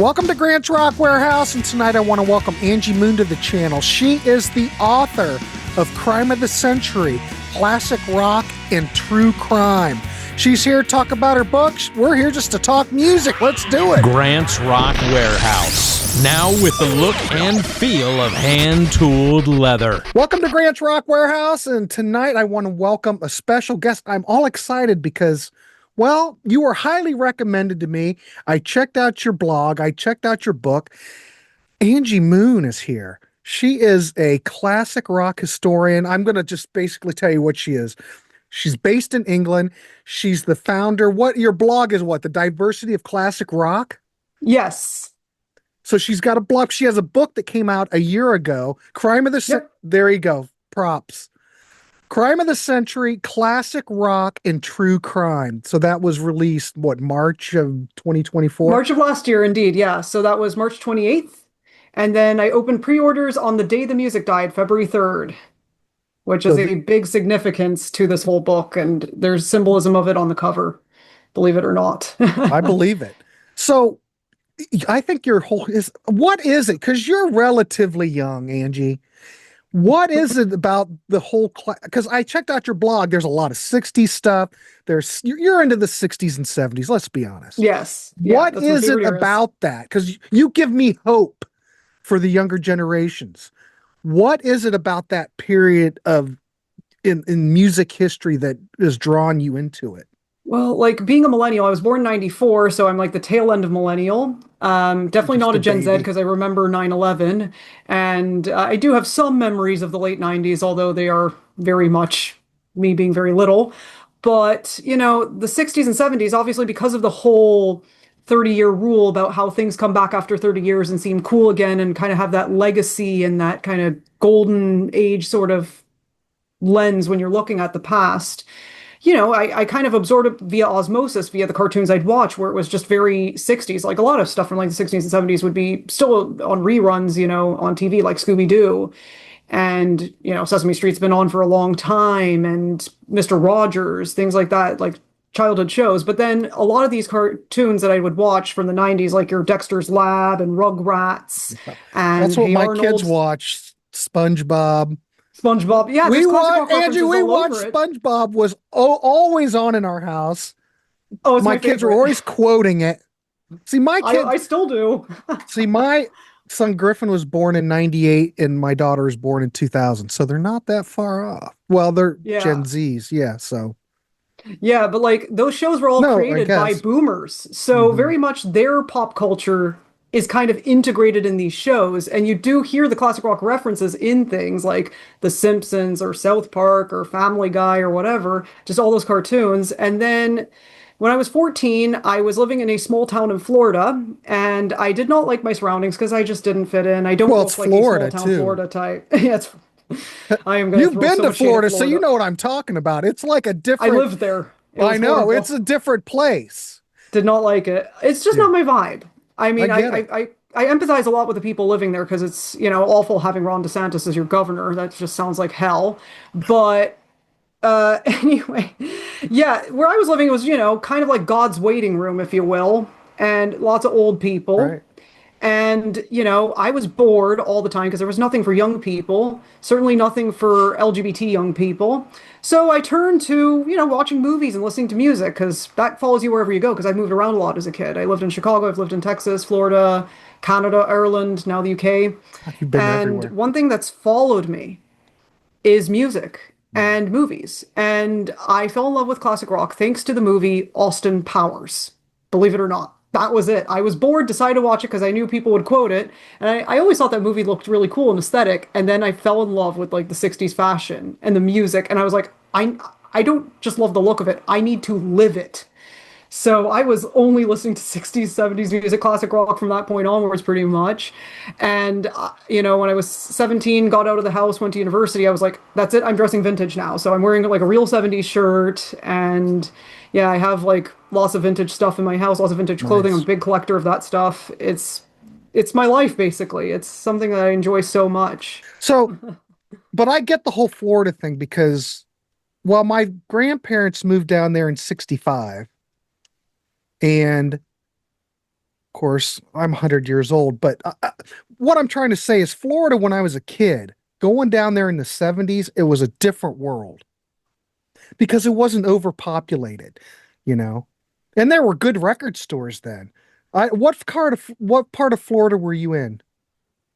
Welcome to Grant's Rock Warehouse, and tonight I want to welcome Angie Moon to the channel. She is the author of Crime of the Century, Classic Rock and True Crime. She's here to talk about her books. We're here just to talk music. Let's do it. Grant's Rock Warehouse, now with the look and feel of hand-tooled leather. Welcome to Grant's Rock Warehouse, and tonight I want to welcome a special guest. I'm all excited because, well, you were highly recommended to me. I checked out your blog. I checked out your book. Angie Moon is here. She is a classic rock historian. I'm going to just basically tell you what she is. She's based in England. She's the founder. What your blog is? What, the Diversity of Classic Rock? Yes. So she's got a blog. She has a book that came out a year ago. Crime of the There you go. Props. Crime of the Century, Classic Rock and True Crime. So that was released, what, March of 2024? March of last year, indeed, yeah. So that was March 28th. And then I opened pre-orders on the day the music died, February 3rd, which is a big significance to this whole book. And there's symbolism of it on the cover, believe it or not. I believe it. So I think your whole is, what is it? Because you're relatively young, Angie. What is it about the whole because I checked out your blog. There's a lot of 60s stuff. You're into the 60s and 70s. Let's be honest. Yes. What is it about that? Because you give me hope for the younger generations. What is it about that period of in music history that has drawn you into it? Well, like being a millennial, I was born in 94, so I'm like the tail end of millennial. Definitely not a Gen Z because I remember 9/11. And I do have some memories of the late 90s, although they are very much me being very little. But, you know, the 60s and 70s, obviously because of the whole 30-year rule about how things come back after 30 years and seem cool again and kind of have that legacy and that kind of golden age sort of lens when you're looking at the past. You know, I kind of absorbed it via osmosis, via the cartoons I'd watch, where it was just very 60s. Like a lot of stuff from like the 60s and 70s would be still on reruns, you know, on TV, like Scooby-Doo. And, you know, Sesame Street's been on for a long time, and Mr. Rogers, things like that, like childhood shows. But then a lot of these cartoons that I would watch from the 90s, like your Dexter's Lab and Rugrats. And that's what Hey my Arnold. Kids watch. SpongeBob. Yeah, we watched Angie. We watched SpongeBob was always on in our house. Oh, it's my kids were always quoting it. See, my kids. I still do. See, my son Griffin was born in 98, and my daughter was born in 2000. So they're not that far off. Well, they're Gen Zs, yeah. So. Yeah, but like those shows were all created by boomers, so very much their pop culture is kind of integrated in these shows, and you do hear the classic rock references in things like The Simpsons or South Park or Family Guy or whatever, just all those cartoons. And then when I was 14, I was living in a small town in Florida, and I did not like my surroundings because I just didn't fit in. I don't look like Florida, a small town Florida type. Yeah, I am You've been to Florida, so you know what I'm talking about. It's like a different. I lived there. I know, horrible. It's a different place. Did not like it. It's just not my vibe. I mean, I empathize a lot with the people living there because it's, you know, awful having Ron DeSantis as your governor. That just sounds like hell. But anyway, yeah, where I was living was, you know, kind of like God's waiting room, if you will, and lots of old people. Right. And, you know, I was bored all the time because there was nothing for young people, certainly nothing for LGBT young people. So I turned to, you know, watching movies and listening to music because that follows you wherever you go because I moved around a lot as a kid. I lived in Chicago, I've lived in Texas, Florida, Canada, Ireland, now the UK. You've been and everywhere. One thing that's followed me is music and movies. And I fell in love with classic rock thanks to the movie Austin Powers, believe it or not. That was it. I was bored, decided to watch it because I knew people would quote it. And I always thought that movie looked really cool and aesthetic. And then I fell in love with like the 60s fashion and the music. And I was like, I don't just love the look of it. I need to live it. So I was only listening to 60s, 70s music, classic rock from that point onwards pretty much. And, you know, when I was 17, got out of the house, went to university, I was like, that's it. I'm dressing vintage now. So I'm wearing like a real 70s shirt. And yeah, I have like lots of vintage stuff in my house, lots of vintage clothing. I'm a big collector of that stuff. It's my life, basically. It's something that I enjoy so much. So, but I get the whole Florida thing because, well, my grandparents moved down there in 65. And course, I'm 100 years old, but what I'm trying to say is Florida, when I was a kid, going down there in the 70s, it was a different world because it wasn't overpopulated, you know, and there were good record stores then. What part of Florida were you in?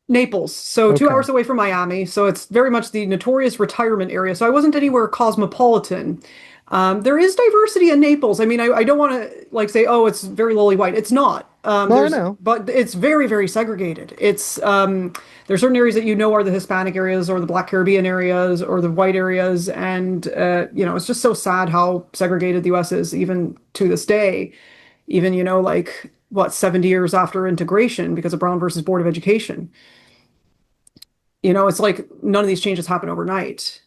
Naples, so two Okay. hours away from Miami, so it's very much the notorious retirement area. So I wasn't anywhere cosmopolitan. There is diversity in Naples. I mean, I don't want to like say, oh, it's very lily white. It's not. No, I know. But it's very, very segregated. There's certain areas that you know are the Hispanic areas or the Black Caribbean areas or the white areas, and it's just so sad how segregated the U.S. is even to this day. Even like what 70 years after integration because of Brown versus Board of Education. It's like none of these changes happen overnight.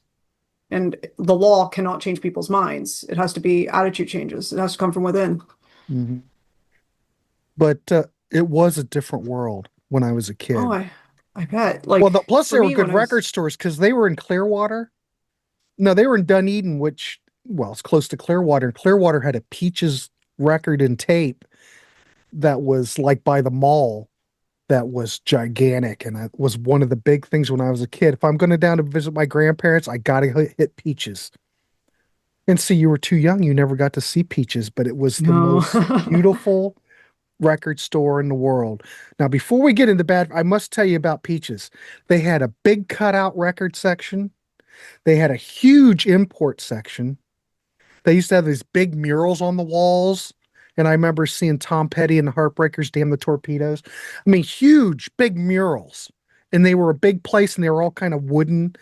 And the law cannot change people's minds. It has to be attitude changes. It has to come from within. Hmm. But it was a different world when I was a Oh, kid. I bet. Well, Like plus for there were me, good when I record was stores because they were in Clearwater. No, they were in Dunedin, which, well, it's close to Clearwater. And Clearwater had a Peaches record and tape that was like by the mall that was gigantic. And that was one of the big things when I was a kid. If I'm going to down to visit my grandparents, I got to hit Peaches. And see, you were too young. You never got to see Peaches, but it was the no. most beautiful record store in the world. Now, before we get into bad, I must tell you about Peaches. They had a big cutout record section. They had a huge import section. They used to have these big murals on the walls. And I remember seeing Tom Petty and the Heartbreakers, Damn the Torpedoes. I mean, huge, big murals. And they were a big place and they were all kind of wooden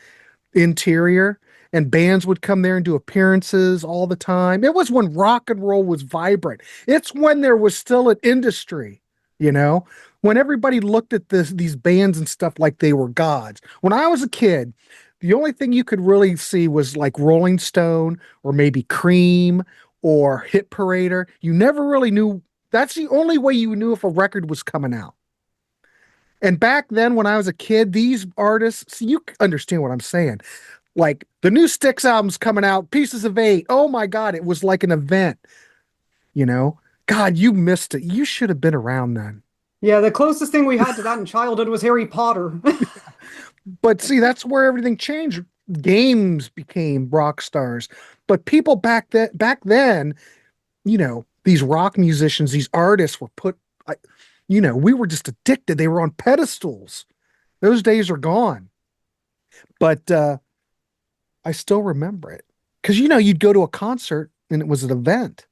interior. And bands would come there and do appearances all the time. It was when rock and roll was vibrant. It's when there was still an industry, you know, when everybody looked at these bands and stuff like they were gods. When I was a kid, the only thing you could really see was like Rolling Stone or maybe Cream or Hit Parader. You never really knew. That's the only way you knew if a record was coming out. And back then, when I was a kid, these artists, see, you understand what I'm saying. Like the new Styx album's coming out, Pieces of Eight. Oh my God, it was like an event, you know? God, you missed it. You should have been around then. Yeah, the closest thing we had to that in childhood was Harry Potter. But see, that's where everything changed. Games became rock stars. But people back then, these rock musicians, these artists were we were just addicted. They were on pedestals. Those days are gone. But I still remember it. Because you'd go to a concert and it was an event.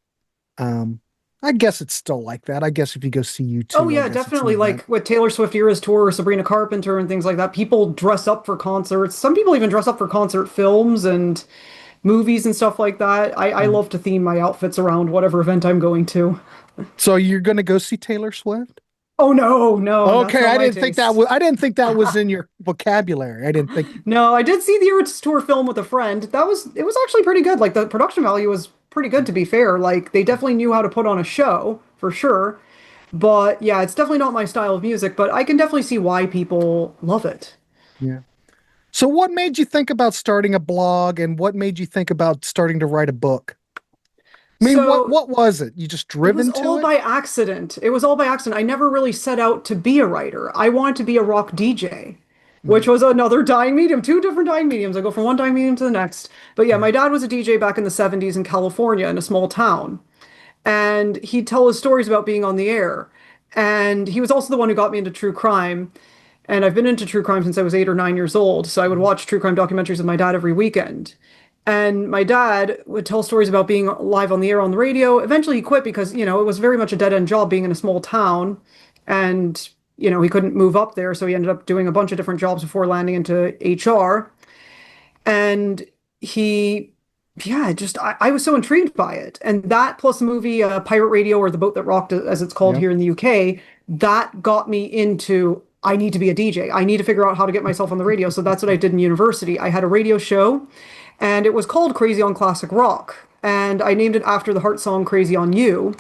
Um, I guess it's still like that. I guess if you go see Oh U2, I yeah, guess it's an definitely. event. Like with Taylor Swift Eras Tour, Sabrina Carpenter, and things like that. People dress up for concerts. Some people even dress up for concert films and movies and stuff like that. I Mhm. love to theme my outfits around whatever event I'm going to. So you're going to go see Taylor Swift? Oh no, no, that's Okay, not I my didn't think that taste. was I didn't think that was in your vocabulary. I didn't think. No, I did see the Eras Tour film with a friend. It was actually pretty good. Like the production value was pretty good to be fair. Like they definitely knew how to put on a show for sure. But yeah, it's definitely not my style of music, but I can definitely see why people love it. Yeah. So what made you think about starting a blog and what made you think about starting to write a book? I mean, what So what was it? You just it was driven to all it? by accident. It was all by accident. I never really set out to be a writer. I wanted to be a rock DJ, which Mhm. was another dying medium, two different dying mediums. I go from one dying medium to the next. But yeah, Yeah. my dad was a DJ back in the 70s in California in a small town. And he'd tell us stories about being on the air. And he was also the one who got me into true crime. And I've been into true crime since I was 8 or 9 years old. So I would watch true crime documentaries with my dad every weekend. And my dad would tell stories about being live on the air on the radio. Eventually, he quit because, it was very much a dead end job being in a small town. And, he couldn't move up there. So he ended up doing a bunch of different jobs before landing into HR. And he, yeah, just, I was so intrigued by it. And that plus the movie Pirate Radio or The Boat That Rocked, as it's called Yep. here in the UK, that got me into I need to be a DJ. I need to figure out how to get myself on the radio. So that's what I did in university. I had a radio show and it was called Crazy on Classic Rock. And I named it after the Heart song Crazy on You.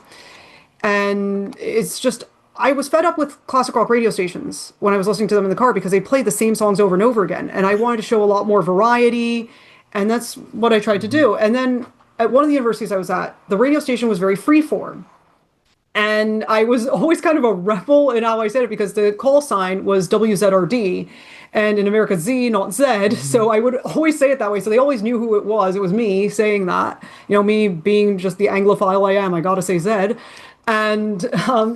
And it's just, I was fed up with classic rock radio stations when I was listening to them in the car because they played the same songs over and over again. And I wanted to show a lot more variety. And that's what I tried to Mhm. do. And then at one of the universities I was at, the radio station was very freeform. And I was always kind of a rebel in how I said it because the call sign was WZRD and in America Z, not Z. Mhm. So I would always say it that way. So they always knew who it was. It was me saying that. You know, me being just the Anglophile I am, I gotta say Z. And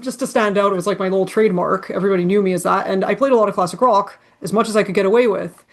just to stand out, it was like my little trademark. Everybody knew me as that. And I played a lot of classic rock as much as I could get away with.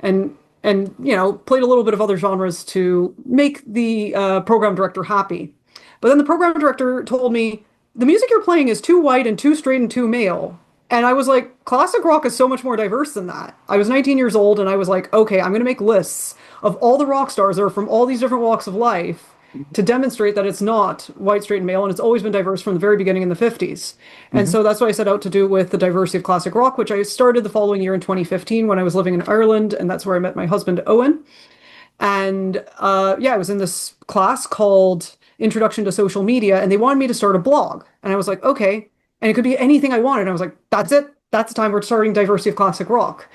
And you know, played a little bit of other genres to make the program director happy. But then the program director told me, the music you're playing is too white and too straight and too male. And I was like, classic rock is so much more diverse than that. I was 19 years old and I was like, okay, I'm going to make lists of all the rock stars that are from all these different walks of life to demonstrate that it's not white, straight, and male, and it's always been diverse from the very beginning in the 50s. And Mhm. so that's what I set out to do with the diversity of classic rock, which I started the following year in 2015 when I was living in Ireland, and that's where I met my husband, Owen. And yeah, I was in this class called Introduction to Social Media, and they wanted me to start a blog. And I was like, okay. And it could be anything I wanted. And I was like, that's it. That's the time we're starting Diversity of Classic Rock.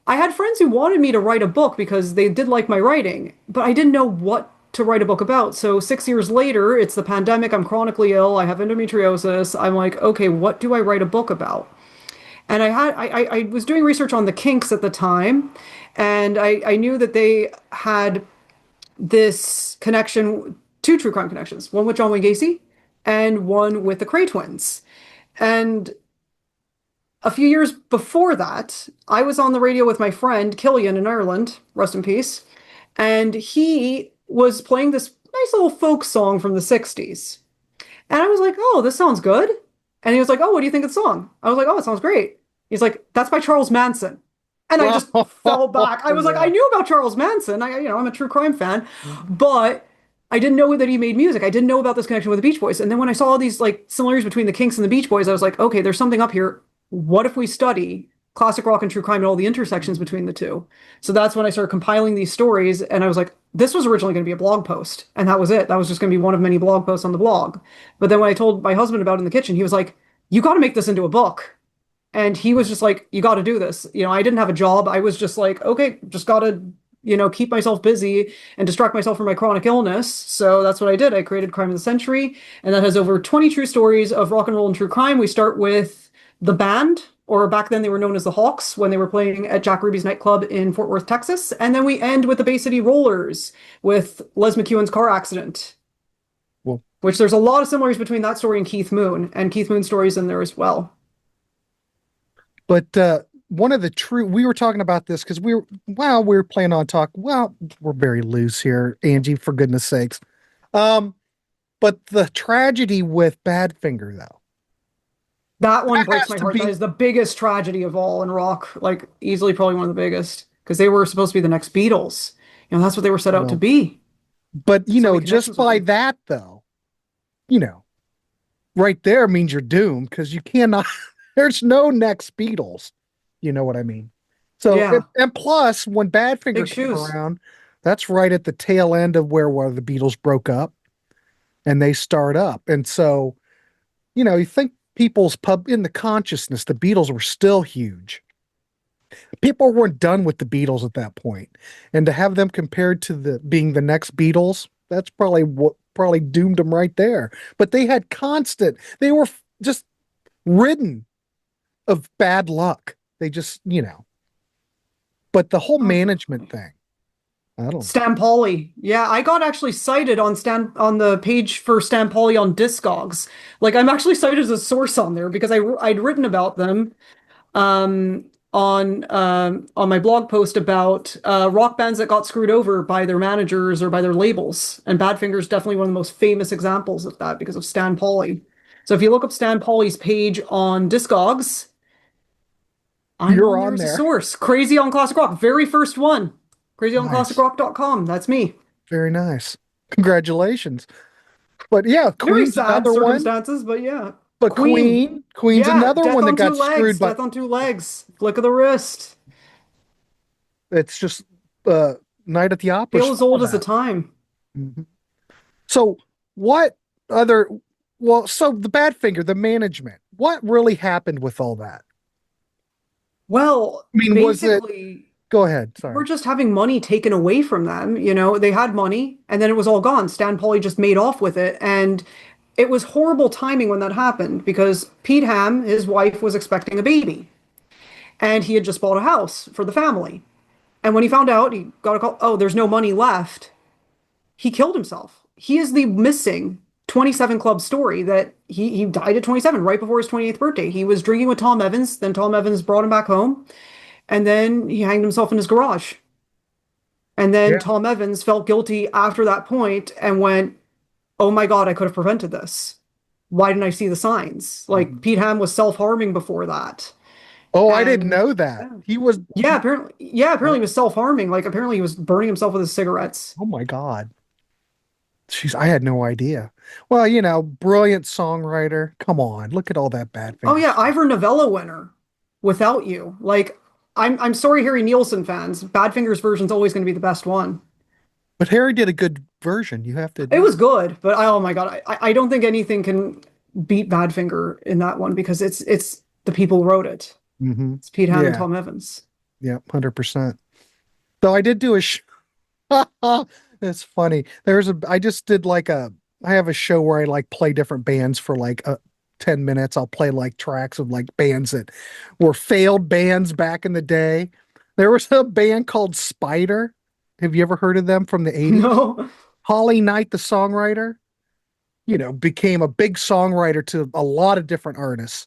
I had friends who wanted me to write a book because they did like my writing, but I didn't know what to write a book about. So 6 years later, it's the pandemic. I'm chronically ill. I have endometriosis. I'm like, okay, what do I write a book about? And I was doing research on the Kinks at the time, and I knew that they had this connection, two true crime connections, one with John Wayne Gacy and one with the Cray twins. And a few years before that, I was on the radio with my friend Killian in Ireland, rest in peace, and he was playing this nice little folk song from the 60s. And I was like, oh, this sounds good. And he was like, oh, what do you think of the song? I was like, oh, it sounds great. He's like, that's by Charles Manson. And I just fell back. I was like, I Yeah. knew about Charles Manson. I'm a true crime fan, but I didn't know that he made music. I didn't know about this connection with the Beach Boys. And then when I saw all these like similarities between the Kinks and the Beach Boys, I was like, okay, there's something up here. What if we study classic rock and true crime and all the intersections between the two? So that's when I started compiling these stories. And I was like, this was originally going to be a blog post. And that was it. That was just going to be one of many blog posts on the blog. But then when I told my husband about it in the kitchen, he was like, you got to make this into a book. And he was just like, you got to do this. You know, I didn't have a job. I was just like, okay, just got to, you know, keep myself busy and distract myself from my chronic illness. So that's what I did. I created Crime of the Century, and that has over 20 true stories of rock and roll and true crime. We start with the band, or back then they were known as the Hawks, when they were playing at Jack Ruby's nightclub in Fort Worth, Texas. And then we end with the Bay City Rollers with Les McEwen's car accident, Well, which there's a lot of similarities between that story and Keith Moon, and Keith Moon's stories in there as well. but one of the true, we were talking about this because we were planning on talk. Well, we're very loose here, Angie, for goodness sakes. Um, but the tragedy with Badfinger, though, That one that breaks has my to heart. That be. is the biggest tragedy of all in rock, like easily probably one of the biggest, because they were supposed to be the next Beatles. You know, that's what they were set out to Well, be. but So many just connections with by them. that, though, you know, right there means you're doomed because you cannot. There's no next Beatles. You know what I mean? So, Yeah, and plus, when big Badfinger came shoes. around, that's right at the tail end of where the Beatles broke up and they start up. And so, you think people's pub in the consciousness, the Beatles were still huge. People weren't done with the Beatles at that point. And to have them compared to the being the next Beatles, that's probably what probably doomed them right there. But they were just ridden of bad luck. They just. But the whole Oh, management thing, I don't. Stan Pauli. Yeah, I got actually cited on the page for Stan Pauli on Discogs. Like I'm actually cited as a source on there because I'd written about them um, on my blog post about rock bands that got screwed over by their managers or by their labels. And Badfinger is definitely one of the most famous examples of that because of Stan Pauli. So if you look up Stan Pauli's page on Discogs, I'm You're on there on as a there. source. Crazy on Classic Rock, very first one. Nice. CrazyOnClassicRock.com. That's me. Very nice. Congratulations. But yeah, Very Queen's sad another one. circumstances, but yeah. But Queen. Queen's Yeah, another death one that on two got legs. screwed, but Death on two legs. Flick of the wrist. it's just uh Night at the Opera Tale as stole old as the that. time. Mhm. So what other so the Badfinger, the management, what really happened with all that? Well, I mean, was it basically, go ahead, they were sorry. just having money taken away from them. You know, they had money and then it was all gone. Stan Pauli just made off with it. And it was horrible timing when that happened because Pete Ham, his wife, was expecting a baby, and he had just bought a house for the family. And when he found out, he got a call, oh, there's no money left. He killed himself. He is the missing 27 Club story that he died at 27, right before his 28th birthday. He was drinking with Tom Evans, then Tom Evans brought him back home, and then he hanged himself in his garage. And then Yeah. Tom Evans felt guilty after that point and went, oh my God, I could have prevented this. Why didn't I see the signs? Like Mhm. Pete Ham was self-harming before that. Oh, I didn't And know that. apparently he was self-harming. Like apparently he was burning himself with his cigarettes. Oh my God. Jeez, I had no idea. Well, brilliant songwriter. Come on, look at all that Oh Badfinger yeah, stuff. Ivor Novello winner. Without You. Like I'm sorry, Harry Nielsen fans. Badfinger's version's always going to be the best one. But Harry did a good version, you have to It admit. was good, but oh my God, I don't think anything can beat Badfinger in that one because it's the people who wrote it. Hmm. It's Pete Ham and Yeah, Tom Evans. yeah, 100%. Though I did do a It's funny. I just did I have a show where I like play different bands for 10 minutes. I'll play like tracks of like bands that were failed bands back in the day. There was a band called Spider. Have you ever heard of them from the 80s? No. Holly Knight, the songwriter, became a big songwriter to a lot of different artists.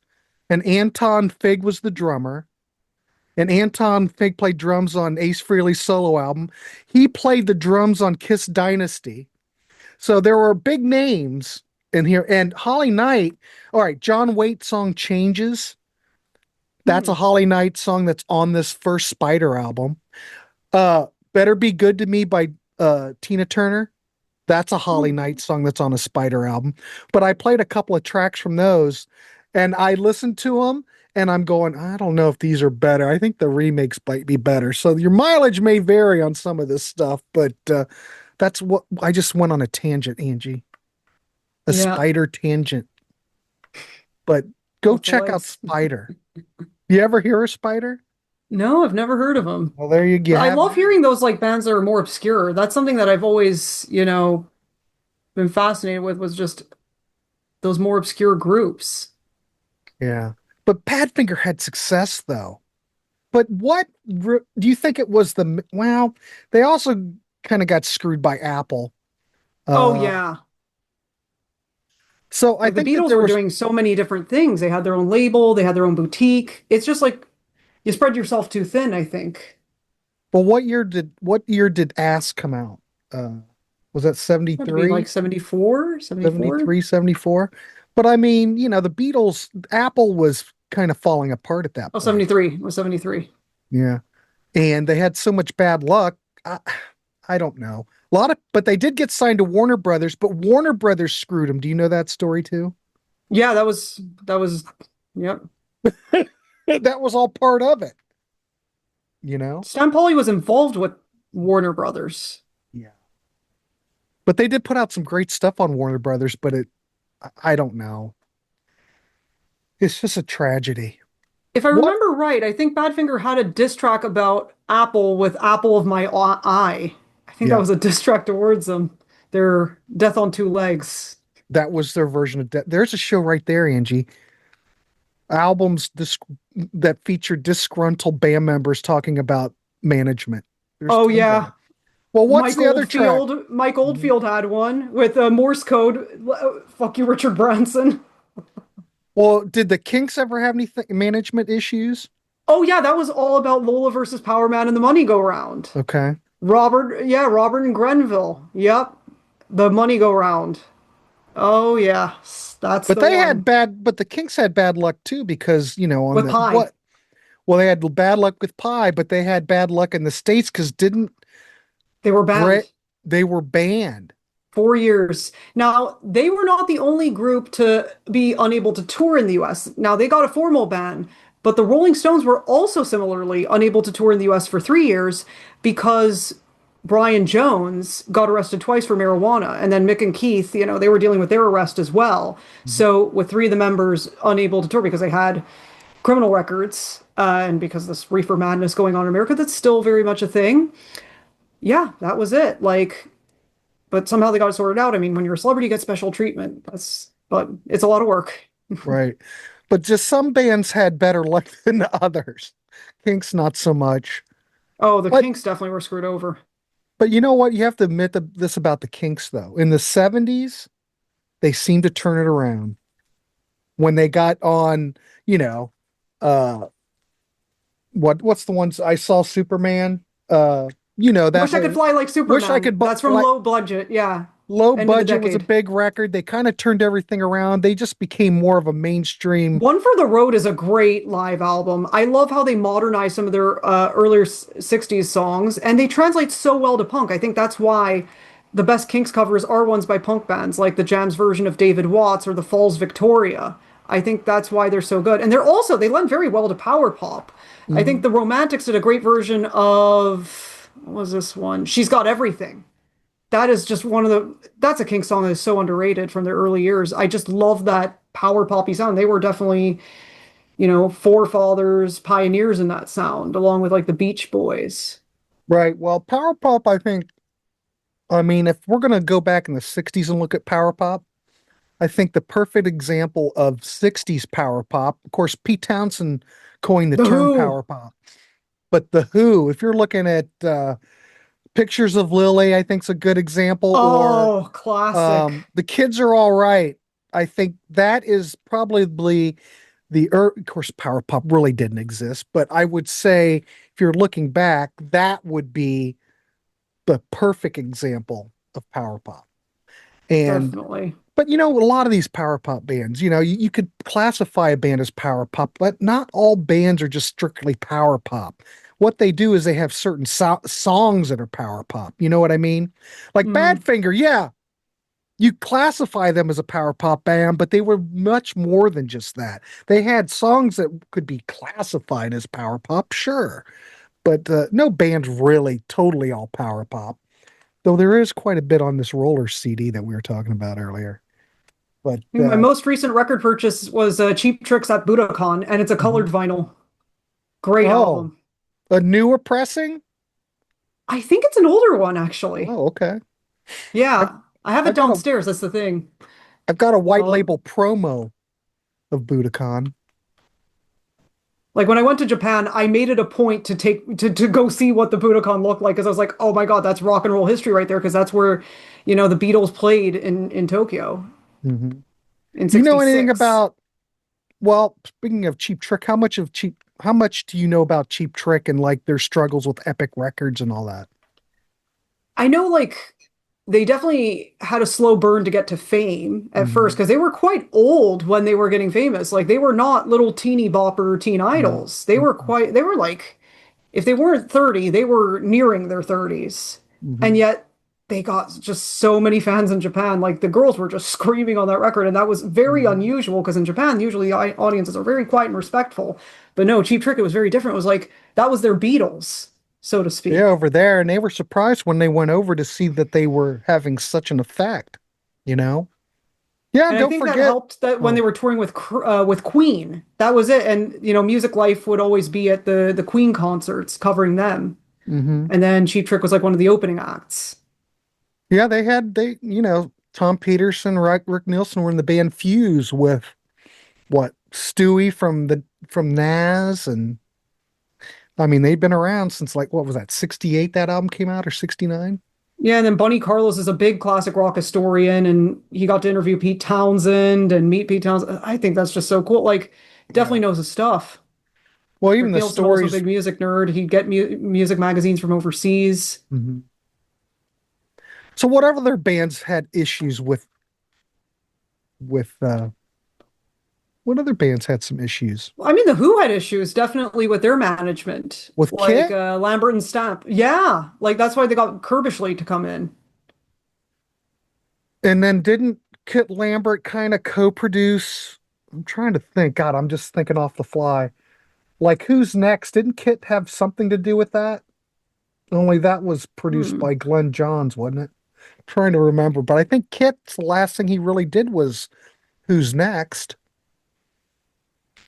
And Anton Fig was the drummer. And Anton Fig played drums on Ace Frehley's solo album. He played the drums on Kiss Dynasty. So there were big names in here. And Holly Knight, all right, John Waite's song Changes. That's Hmm. a Holly Knight song that's on this first Spider album. Better Be Good to Me by Tina Turner. That's a Holly Hmm. Knight song that's on a Spider album. But I played a couple of tracks from those and I listened to them and I'm going, I don't know if these are better. I think the remakes might be better. So your mileage may vary on some of this stuff, but that's what I just went on a tangent, Angie. A Yeah. Spider tangent. But go With the check out legs. Spider. You ever hear a Spider? No, I've never heard of them. Well, there you I have love it. hearing those like bands that are more obscure. That's something that I've always, been fascinated with was just those more obscure groups. Yeah. But Badfinger had success though. But do you think it was well, they also kind of got screwed by Apple. Oh Uh, yeah. so I Like the think that Beatles there were was, doing so many different things. They had their own label, they had their own boutique. It's just like you spread yourself too thin, I think. but what year did Ass come out? Was that Had to be like 73, 74, 74. 73, 74? But I mean, the Beatles, Apple was kind of falling apart at that Oh, point. 73. It was 73. Yeah. And they had so much bad luck. I don't know. But they did get signed to Warner Brothers, but Warner Brothers screwed them. Do you know that story too? Yeah, that was yep. That was all part of it, you know? Stan Pauly was involved with Warner Brothers. Yeah. But they did put out some great stuff on Warner Brothers, but I don't know. It's just a tragedy. If I What? remember right, I think Badfinger had a diss track about Apple with Apple of My Eye. I think that Yeah. was a diss track towards them. Their Death on Two Legs. That was their version of that. There's a show right there, Angie. Albums that feature disgruntled band members talking about management. There's Oh tons of yeah, it. Well, what's the other track? Mike Oldfield had one with a Morse code. Fuck you, Richard Branson. Well, did the Kinks ever have any management issues? Oh yeah, that was all about Lola versus Power Man and the Money Go Round. Okay. Robert and Grenville. Yep, the Money Go Round. Oh yeah, that's But the one but the Kinks had bad luck too because, on with the Pie. what? Well, they had bad luck with Pie, but they had bad luck in the States because didn't They were banned. Brett, they were banned. 4 years. Now, they were not the only group to be unable to tour in the US. Now, they got a formal ban, but the Rolling Stones were also similarly unable to tour in the US for 3 years because Brian Jones got arrested twice for marijuana. And then Mick and Keith, they were dealing with their arrest as well. So, with three of the members unable to tour because they had criminal records, and because this reefer madness going on in America, that's still very much a thing. Yeah, that was it. Like, but somehow they got it sorted out. I mean, when you're a celebrity, you get special treatment. but it's a lot of work. Right. But just some bands had better luck than others. Kinks not so much. Oh, the But Kinks definitely were screwed over. you know what? You have to admit this about the Kinks though. In the 70s, they seemed to turn it around when they got on, you know, uh what's the ones I saw Superman? That Wish I could whole fly like Wish I Superman. Could That's from Fly. Low Budget. Yeah. Low End of the budget was a decade. big record. They kind of turned everything around. They just became more of a mainstream. One for the Road is a great live album. I love how they modernize some of their earlier 60s songs, and they translate so well to punk. I think that's why the best Kinks covers are ones by punk bands, like the Jams version of David Watts or the Falls Victoria. I think that's why they're so good. And they lend very well to power pop. I think Mhm. the Romantics did a great version of, what was this one? She's Got Everything. That is just that's a Kinks song that is so underrated from their early years. I just love that power poppy sound. They were definitely, forefathers, pioneers in that sound, along with like the Beach Boys. Right. Well, power pop, I mean, if we're going to go back in the 60s and look at power pop, I think the perfect example of 60s power pop, of course, Pete Townsend coined the The term Who. power pop. But The Who, if you're looking at Pictures of Lily, I think's a good example, or Oh, classic. The Kids Are All Right. I think that is probably of course, power pop really didn't exist, but I would say if you're looking back, that would be the perfect example of power pop. And Definitely. but a lot of these power pop bands, you could classify a band as power pop, but not all bands are just strictly power pop. What they do is they have certain songs that are power pop. You know what I mean? Like Mm. Badfinger, yeah, you classify them as a power pop band, but they were much more than just that. They had songs that could be classified as power pop, sure, but no band's really totally all power pop. Though there is quite a bit on this Roller CD that we were talking about earlier. But My most recent record purchase was Cheap Tricks at Budokan, and it's a colored mhm. vinyl. Great Oh, album. a newer pressing? I think it's an older one, actually. Oh, okay. I've Yeah, I have it I've got a downstairs. That's the thing. I've got a white Uh, label promo of Budokan. Like when I went to Japan, I made it a point to go see what the Budokan looked like because I was like, oh my God, that's rock and roll history right there because that's where, the Beatles played in Tokyo hmm in Do you know anything 66. about, well, speaking of Cheap Trick, how much do you know about Cheap Trick and like their struggles with Epic Records and all that? I know like they definitely had a slow burn to get to fame at first hmm because they were quite old when they were getting famous. Like they were not little teeny bopper teen No. idols. They were like, if they weren't 30, they were nearing their 30s. And hmm yet they got just so many fans in Japan. Like the girls were just screaming on that record. And that was very hmm unusual because in Japan, usually the audiences are very quiet and respectful. But no, Cheap Trick, it was very different. It was like that was their Beatles, so to Yeah, speak. over there, and they were surprised when they went over to see that they were having such an effect, you know? Yeah, And I don't think that forget. helped that when they Oh, were touring with Queen, that was it. And Music Life would always be at the Queen concerts covering them. hmm And then Cheap Trick was like one of the opening acts. Yeah, Tom Peterson, Rick Nielsen were in the band Fuse with what, Stewie from Nas, and I mean they've been around since like what was that, 68 that album came out, or 69? Yeah, and then Bunny Carlos is a big classic rock historian, and he got to interview Pete Townsend and meet Pete Townsend. I think that's just so cool. Like, definitely Yeah. knows his stuff. Well, even Rick the Nielsen, also a stories. big music nerd. He'd get music magazines from overseas. Mhm. So what other bands had issues with what other bands had some issues? I mean, the Who had issues definitely with their management, With like Kit? Lambert and Stamp. Yeah, like that's why they got Kirbishley to come in. And then didn't Kit Lambert kind of co-produce? I'm trying to think. God, I'm just thinking off the fly. Like, who's next? Didn't Kit have something to do with that? Only that was produced Hmm. by Glenn Johns, wasn't it? Trying to remember, but I think Kit's the last thing he really did was Who's Next.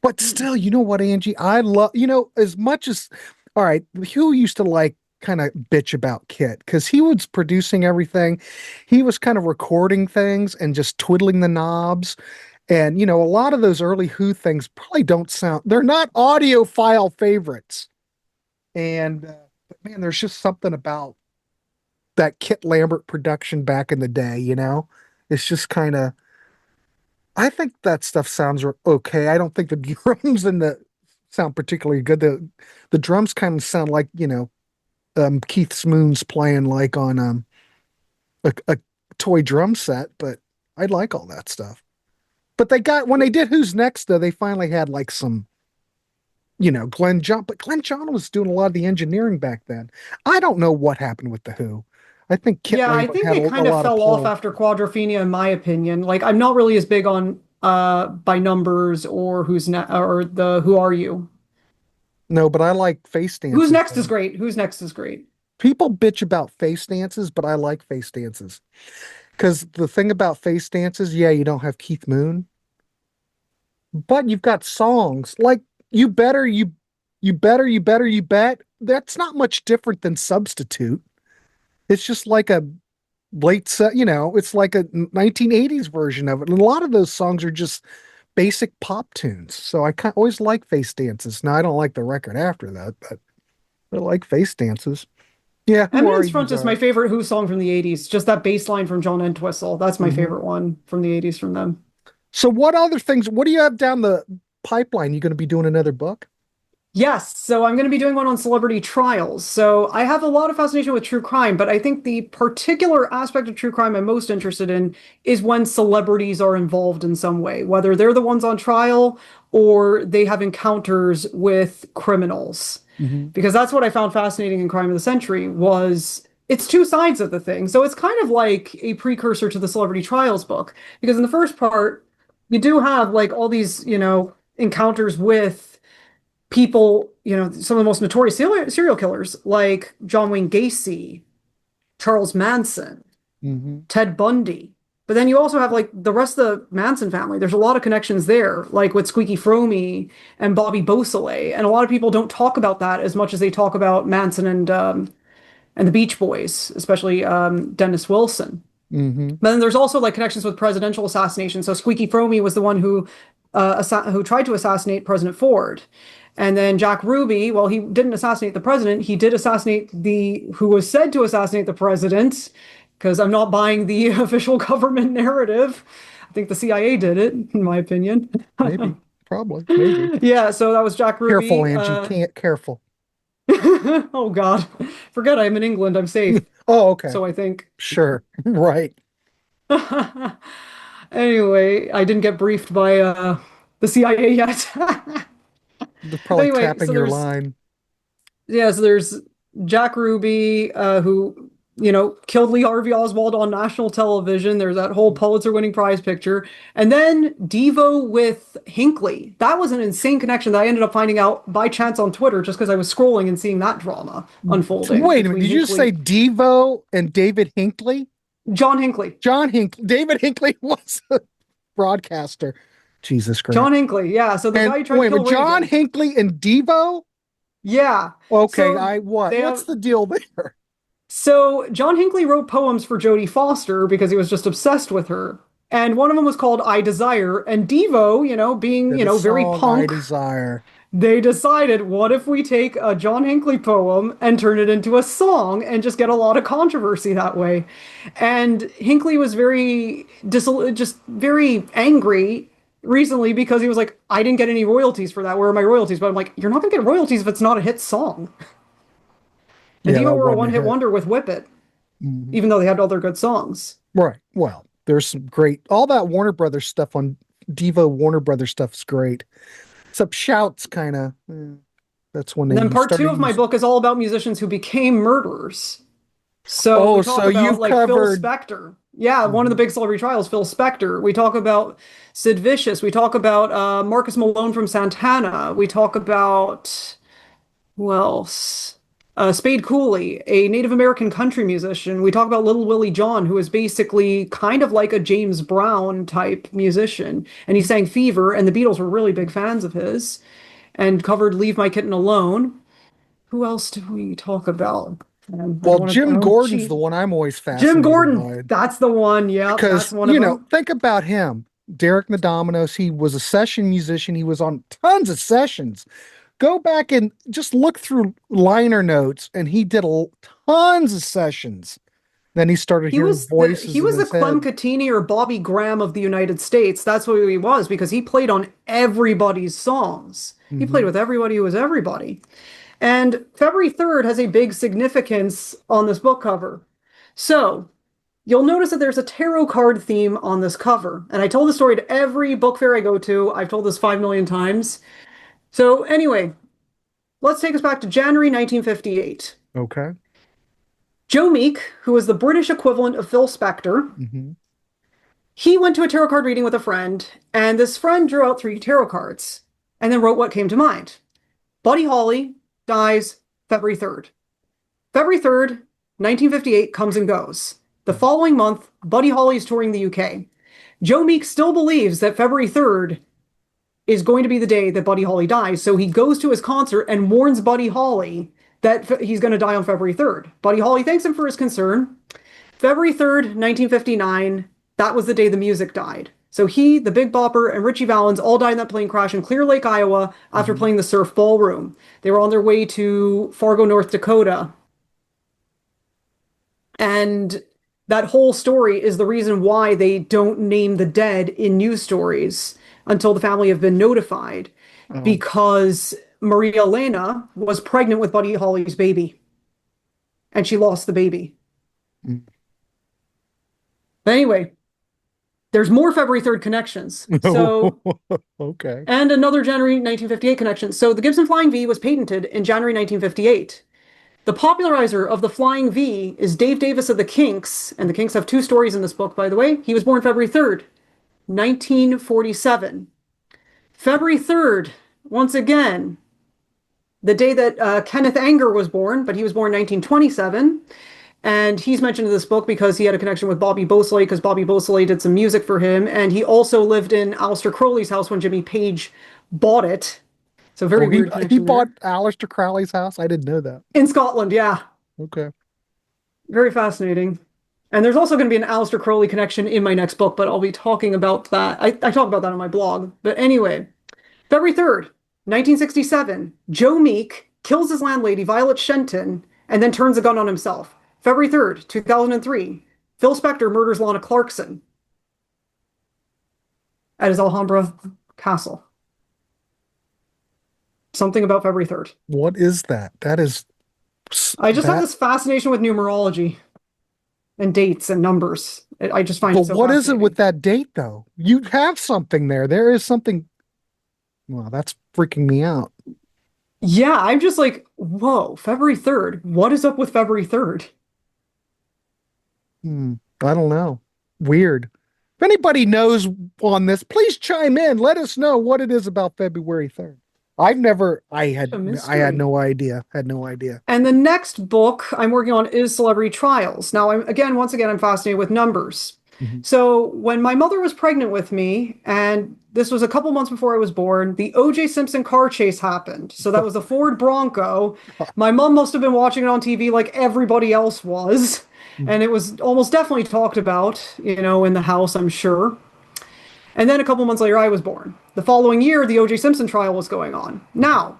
But Hmm. still, you know what, Angie? I love, as much as, all right, Who used to like kind of bitch about Kit because he was producing everything. He was kind of recording things and just twiddling the knobs. And, a lot of those early Who things probably don't sound, they're not audiophile favorites. And, but man, there's just something about that Kit Lambert production back in the day. It's just kind of, I think that stuff sounds okay. I don't think the drums and the sound particularly good. The drums kind of sound like, Keith Smoon's playing like on a toy drum set, but I like all that stuff. But when they did Who's Next though, they finally had like some, Glenn John, but Glenn John was doing a lot of the engineering back then. I don't know what happened with the Who. I think Kit Yeah, I Lambert think had they a kind of lot of fell off pull. after Quadrophenia, in my opinion. Like, I'm not really as big on by numbers or who's ne or the Who Are You. No, but I like face Who's dances Next is though. great. Who's Next is great. People bitch about face dances, but I like face dances. Because the thing about face dances, yeah, you don't have Keith Moon, but you've got songs like You Better, You Better, You Better, You Bet. That's not much different than Substitute. It's just like a late set, it's like a 1980s version of it. And a lot of those songs are just basic pop tunes. So I always like face dances. Now, I don't like the record after that, but I like face dances. Yeah, Who Are Eminence You's Front is all my right. favorite Who song from the 80s. Just that bass line from John Entwistle. That's my Mhm. favorite one from the 80s from them. So what do you have down the pipeline? You going to be doing another book? Yes, so I'm going to be doing one on celebrity trials. So I have a lot of fascination with true crime, but I think the particular aspect of true crime I'm most interested in is when celebrities are involved in some way, whether they're the ones on trial or they have encounters with criminals. Hmm. Because that's what I found fascinating in Crime of the Century was it's two sides of the thing. So it's kind of like a precursor to the celebrity trials book, because in the first part, you do have like all these, encounters with people, some of the most notorious serial killers like John Wayne Gacy, Charles Manson, Hmm. Ted Bundy. But then you also have like the rest of the Manson family. There's a lot of connections there, like with Squeaky Fromme and Bobby Beausoleil. And a lot of people don't talk about that as much as they talk about Manson and the Beach Boys, especially Dennis Wilson. Hmm. But then there's also like connections with presidential assassination. So Squeaky Fromme was the one who tried to assassinate President Ford. And then Jack Ruby, well, he didn't assassinate the president. He did assassinate the who was said to assassinate the president, because I'm not buying the official government narrative. I think the CIA did it, in my opinion. Maybe, probably, maybe. Yeah, so that was Jack Careful, Ruby. Angie. Can't careful. Oh God, forget I'm in England. I'm safe. Oh, okay. So I think. Sure. Right. Anyway, I didn't get briefed by the CIA yet. They're But probably anyway, tapping so your there's line. yeah, so there's Jack Ruby, who killed Lee Harvey Oswald on national television. There's that whole Pulitzer-winning prize picture, and then Devo with Hinckley. That was an insane connection that I ended up finding out by chance on Twitter, just because I was scrolling and seeing that drama unfolding Wait a minute. between Did you say Hinckley, Devo and David Hinckley? John Hinckley, John Hinckley. David Hinckley was a broadcaster. Jesus Christ. John Hinckley. Yeah, so the And guy who tried to wait, kill but John Reagan. Hinckley and Devo? Yeah. Okay, So they what's have the deal there? So John Hinckley wrote poems for Jodie Foster because he was just obsessed with her. And one of them was called I Desire. And Devo, being, The very song I punk, Desire. they decided, what if we take a John Hinckley poem and turn it into a song and just get a lot of controversy that way? And Hinckley was just very angry recently because he was like, I didn't get any royalties for that. Where are my royalties? But I'm like, you're not going to get royalties if it's not a hit song. And Yeah, Devo that were a wasn't a one-hit hit. wonder with Whip It, Mhm. even though they had other good songs. Right. Well, there's some great, all that Warner Brothers stuff on Devo Warner Brothers stuff is great. Except Shouts kind of, that's when And then they part two started of my using. book is all about musicians who became murderers. So Oh, we so talk about you've like Phil covered. Spector. Yeah, one of the Mhm. big celebrity trials, Phil Spector. We talk about Sid Vicious. We talk about Marcus Malone from Santana. We talk about who else? Spade Cooley, a Native American country musician. We talk about Little Willie John, who is basically kind of like a James Brown type musician. And he sang Fever, and the Beatles were really big fans of his and covered Leave My Kitten Alone. Who else do we talk about? Well, Jim I don't Gordon's the cheat. one I'm always Jim fascinated Gordon. by That's the one. Yep, that's because, one of them. think about him. Derek and the Dominoes, he was a session musician. He was on tons of sessions. Go back and just look through liner notes, and he did tons of sessions. Then he started hearing He voices in was the his Clem head. Cattini or Bobby Graham of the United States. That's what he was because he played on everybody's songs. He played Hmm. with everybody who was everybody. And February 3rd has a big significance on this book cover. So you'll notice that there's a tarot card theme on this cover. And I told the story to every book fair I go to. I've told this 5 million times. So anyway, let's take us back to January 1958. Okay. Joe Meek, who was the British equivalent of Phil Spector, Hmm. he went to a tarot card reading with a friend, and this friend drew out 3 tarot cards and then wrote what came to mind. Buddy Holly dies February 3rd. February 3rd, 1958 comes and goes. The following month, Buddy Holly is touring the UK. Joe Meek still believes that February 3rd is going to be the day that Buddy Holly dies, so he goes to his concert and warns Buddy Holly that he's going to die on February 3rd. Buddy Holly thanks him for his concern. February 3rd, 1959, that was the day the music died. So he, the Big Bopper, and Richie Valens all died in that plane crash in Clear Lake, Iowa, after Hmm. playing the Surf Ballroom. They were on their way to Fargo, North Dakota. And that whole story is the reason why they don't name the dead in news stories until the family have been notified, Oh. because Maria Elena was pregnant with Buddy Holly's baby, and she lost the baby. Mm. But anyway, there's more February 3rd connections. So, Okay. and another January 1958 connection. So the Gibson Flying V was patented in January 1958. The popularizer of the Flying V is Dave Davis of the Kinks, and the Kinks have 2 stories in this book, by the way. He was born February 3rd, 1947. February 3rd, once again, the day that Kenneth Anger was born, but he was born 1927. And he's mentioned in this book because he had a connection with Bobby Beausoleil, because Bobby Beausoleil did some music for him. And he also lived in Aleister Crowley's house when Jimmy Page bought it. So very Oh, he weird he connection bought there. Aleister Crowley's house. I didn't know that. In Scotland, yeah. Okay. Very fascinating. And there's also going to be an Aleister Crowley connection in my next book, but I'll be talking about that. I talk about that on my blog. But anyway, February 3rd, 1967, Joe Meek kills his landlady, Violet Shenton, and then turns a gun on himself. February 3rd, 2003, Phil Spector murders Lana Clarkson at his Alhambra castle. Something about February 3rd. What is that? That is I just have that. this fascination with numerology and dates and numbers. I just find But it so what is it with fascinating. that date, though? You have something there. There is something. Well, that's freaking me out. Yeah, I'm just like, whoa, February 3rd. What is up with February 3rd? Hmm. I don't know. Weird. If anybody knows on this, please chime in. Let us know what it is about February 3rd. I've never, A I had mystery. no idea. Had no idea. And the next book I'm working on is Celebrity Trials. Now, once again, I'm fascinated with numbers. Mhm. So when my mother was pregnant with me, and this was a couple months before I was born, the O.J. Simpson car chase happened. So that was a Ford Bronco. My mom must have been watching it on TV like everybody else was. And it was almost definitely talked about, in the house, I'm sure. And then a couple months later, I was born. The following year, the O.J. Simpson trial was going on. Now,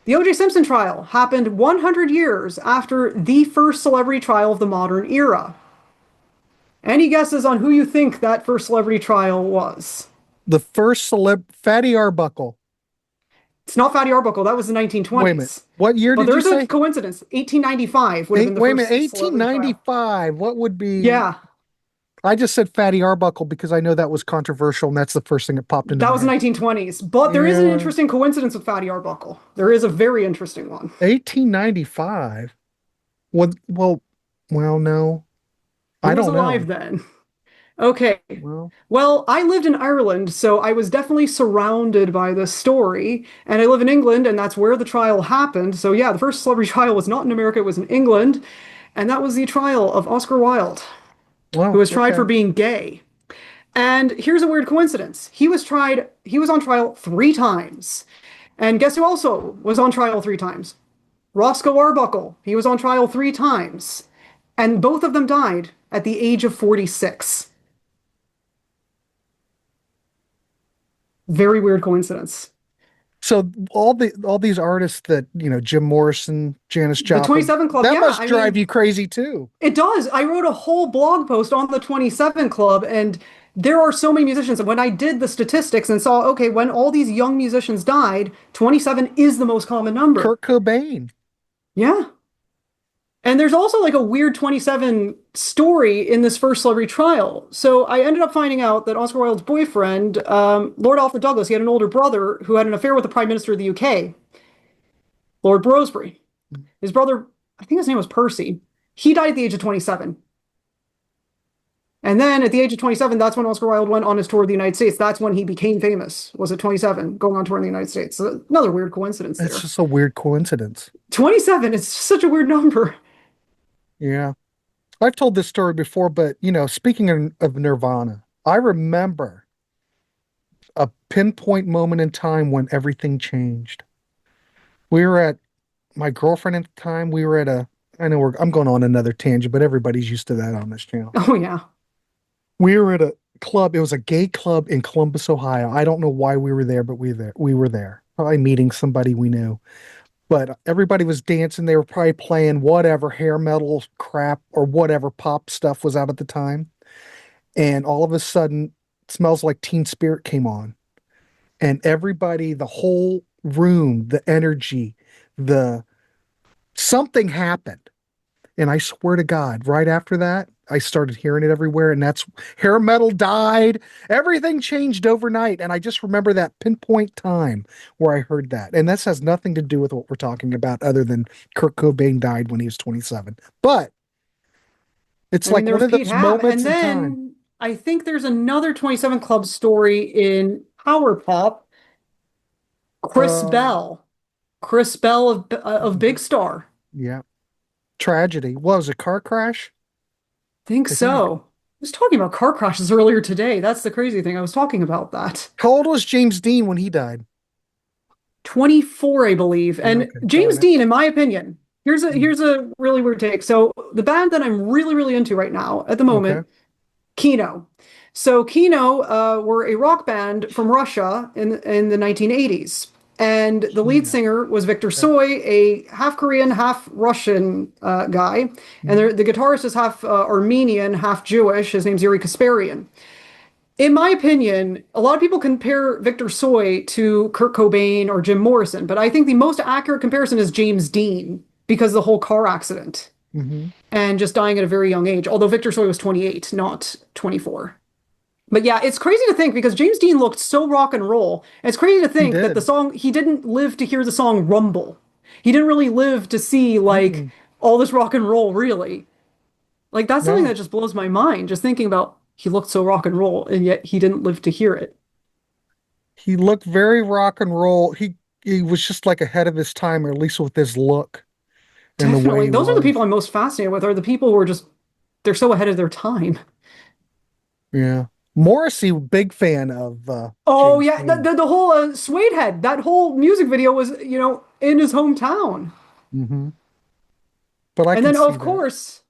the O.J. Simpson trial happened 100 years after the first celebrity trial of the modern era. Any guesses on who you think that first celebrity trial was? The first Fatty Arbuckle. It's not Fatty Arbuckle. That was the Wait a minute. 1920s. What year But did you there's a say? coincidence. 1895 would have been the Wait a minute. first celebrity trial. 1895. What would be? Yeah, I just said Fatty Arbuckle because I know that was controversial, and that's the first thing that popped into that my was the head. 1920s. But there is an Yeah. interesting coincidence with Fatty Arbuckle. There is a very interesting one. 1895. Well, no. Who I was don't alive know. then? Okay. Well, Well, I lived in Ireland, so I was definitely surrounded by this story. And I live in England, and that's where the trial happened. So, yeah, the first celebrity trial was not in America, it was in England. And that was the trial of Oscar Wilde, who was tried okay. for being gay. And here's a weird coincidence. He was on trial 3 times. And guess who also was on trial 3 times? Roscoe Arbuckle, he was on trial 3 times, and both of them died at the age of 46. Very weird coincidence. So all these artists that, Jim Morrison, Janis The Joplin, 27 Club, that yeah, must I drive mean, you crazy too. it does. I wrote a whole blog post on the 27 Club, and there are so many musicians. And when I did the statistics and saw, okay, when all these young musicians died, 27 is the most common number. Kurt Cobain. Yeah. And there's also like a weird 27 story in this first celebrity trial. So I ended up finding out that Oscar Wilde's boyfriend, Lord Alfred Douglas, he had an older brother who had an affair with the Prime Minister of the UK, Lord Brosbury. His brother, I think his name was Percy. He died at the age of 27. And then at the age of 27, that's when Oscar Wilde went on his tour of the United States. That's when he became famous, was at 27, going on tour in the United States. So another weird coincidence there. It's just a weird coincidence. 27, it's such a weird number. Yeah. I've told this story before, but speaking of Nirvana, I remember a pinpoint moment in time when everything changed. We were at my girlfriend at the time. We were at I know I'm going on another tangent, but everybody's used to that on this channel. Oh, yeah. We were at a club. It was a gay club in Columbus, Ohio. I don't know why we were there, but we were there. Probably meeting somebody we knew. But everybody was dancing. They were probably playing whatever hair metal crap or whatever pop stuff was out at the time. And all of a sudden, Smells Like Teen Spirit came on. And everybody, the whole room, the energy, something happened. And I swear to God, right after that, I started hearing it everywhere. And that's hair metal died. Everything changed overnight. And I just remember that pinpoint time where I heard that. And this has nothing to do with what we're talking about other than Kurt Cobain died when he was 27. But it's I mean, like there one was of Pete those Hap, moments and in time. then I think there's another 27 Club story in Power Pop. Chris Uh, Bell. Chris Bell of Big Star. yeah. Tragedy. What was it, car crash? Think I think. so. I was talking about car crashes earlier today. That's the crazy thing. I was talking about that. How old was James Dean when he died? 24, I believe. And Okay, James darn it. Dean, in my opinion, here's a really weird take. So the band that I'm really, really into right now at the Okay. moment, Kino. So Kino were a rock band from Russia in the 1980s. And the lead Kino. singer was Victor Okay. Soy, a half Korean, half Russian guy. And Mhm. the guitarist is half Armenian, half Jewish. His name's Yuri Kasparian. In my opinion, a lot of people compare Victor Soy to Kurt Cobain or Jim Morrison, but I think the most accurate comparison is James Dean because of the whole car accident Mhm. and just dying at a very young age, although Victor Soy was 28, not 24. But yeah, it's crazy to think because James Dean looked so rock and roll. And it's crazy to He think that did. he didn't live to hear the song Rumble. He didn't really live to see like Mm-mm. all this rock and roll, really. Like that's something No. that just blows my mind, just thinking about he looked so rock and roll and yet he didn't live to hear it. He looked very rock and roll. He was just like ahead of his time, or at least with his look and the way Definitely. he Those are the was. people I'm most fascinated with, are the people who are just they're so ahead of their time. Yeah. Morrissey, big fan of Oh James yeah, Dean. the whole Suede Head, that whole music video was, in his hometown. Hmm. But I And can then see of that. course,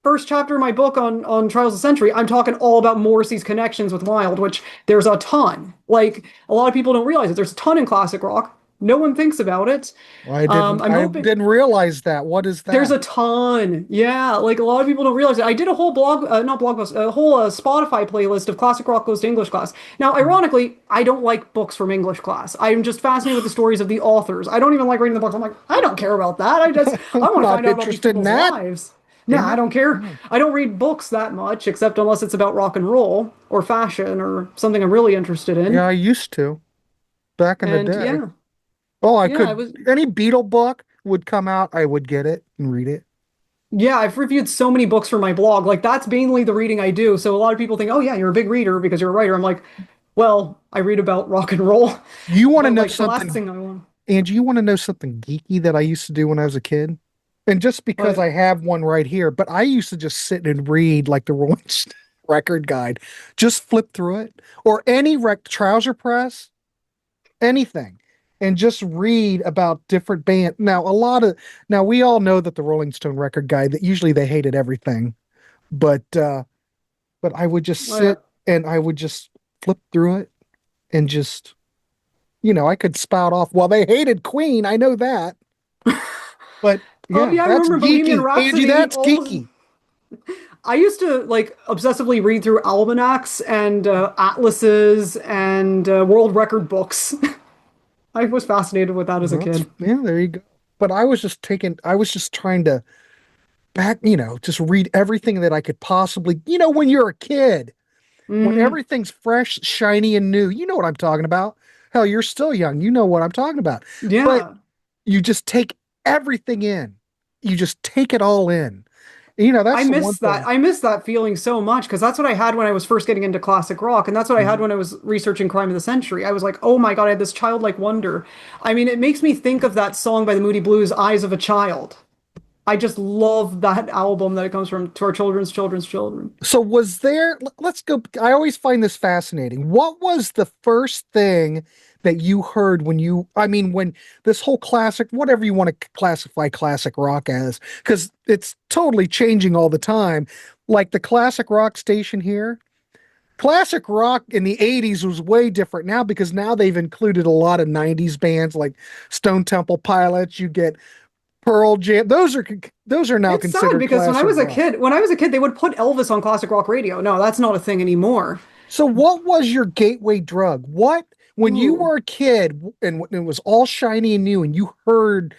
first chapter of my book on Trials of the Century, I'm talking all about Morrissey's connections with Wilde, which there's a ton. Like a lot of people don't realize it. There's a ton in classic rock. No one thinks about it. I'm I hoping didn't realize that. What is there's that? a ton. Yeah, like a lot of people don't realize it. I did a whole blog, not blog post, a whole Spotify playlist of classic rock goes to English class. Now, Mhm. ironically, I don't like books from English class. I'm just fascinated with the stories of the authors. I don't even like reading the books. I'm like, I don't care about that. I want to Not find out about these interested in people's that. lives. Nah, I Yeah. don't care. No. I don't read books that much, except unless it's about rock and roll or fashion or something I'm really interested Yeah, in. I used to back in the And day. yeah, Oh, I yeah, I could, was. any Beatle book would come out, I would get it and read it. Yeah, I've reviewed so many books for my blog. Like that's mainly the reading I do. So a lot of people think, "Oh yeah, you're a big reader because you're a writer." I'm like, "Well, I read about rock and roll." You want to But know like the last something, thing I want. Angie, you want to know something geeky that I used to do when I was a kid? And just because But I have one right here, but I used to just sit and read like the Rolling Stone record guide, just flip through it or any trouser press, anything. and just read about different band. Now we all know that the Rolling Stone record guy that usually they hated everything, but but I would just Oh, yeah. sit and I would just flip through it and just I could spout off. Well, they hated Queen, I know that, but Oh yeah, yeah, I that's remember Bohemian geeky, Angie. Rhapsody. That's All geeky. I used to like obsessively read through almanacs and atlases and world record books. I was fascinated with that as a That's kid. yeah, there you go. But I was just trying to just read everything that I could possibly, when you're a kid, when Hmm. everything's fresh, shiny, and new, you know what I'm talking about. Hell, you're still young. You know what I'm talking about. But Yeah. you just take everything in. You just take it all in. I That's the one miss that. thing. I miss that feeling so much because that's what I had when I was first getting into classic rock, and that's what I had Mhm. when I was researching Crime of the Century. I was like, "Oh my God, I had this childlike wonder." I mean, it makes me think of that song by the Moody Blues, "Eyes of a Child." I just love that album that it comes from, "To Our Children's Children's Children." So let's go. I always find this fascinating. What was the first thing that you heard when this whole classic, whatever you want to classify classic rock as, because it's totally changing all the time. Like the classic rock station here, classic rock in the 80s was way different now because now they've included a lot of 90s bands like Stone Temple Pilots. You get Pearl Jam. Those are now It's sad considered because classic rock. when I was a kid, they would put Elvis on classic rock radio. No, that's not a thing anymore. So what was your gateway drug? When you Ooh. were a kid and when it was all shiny and new and you heard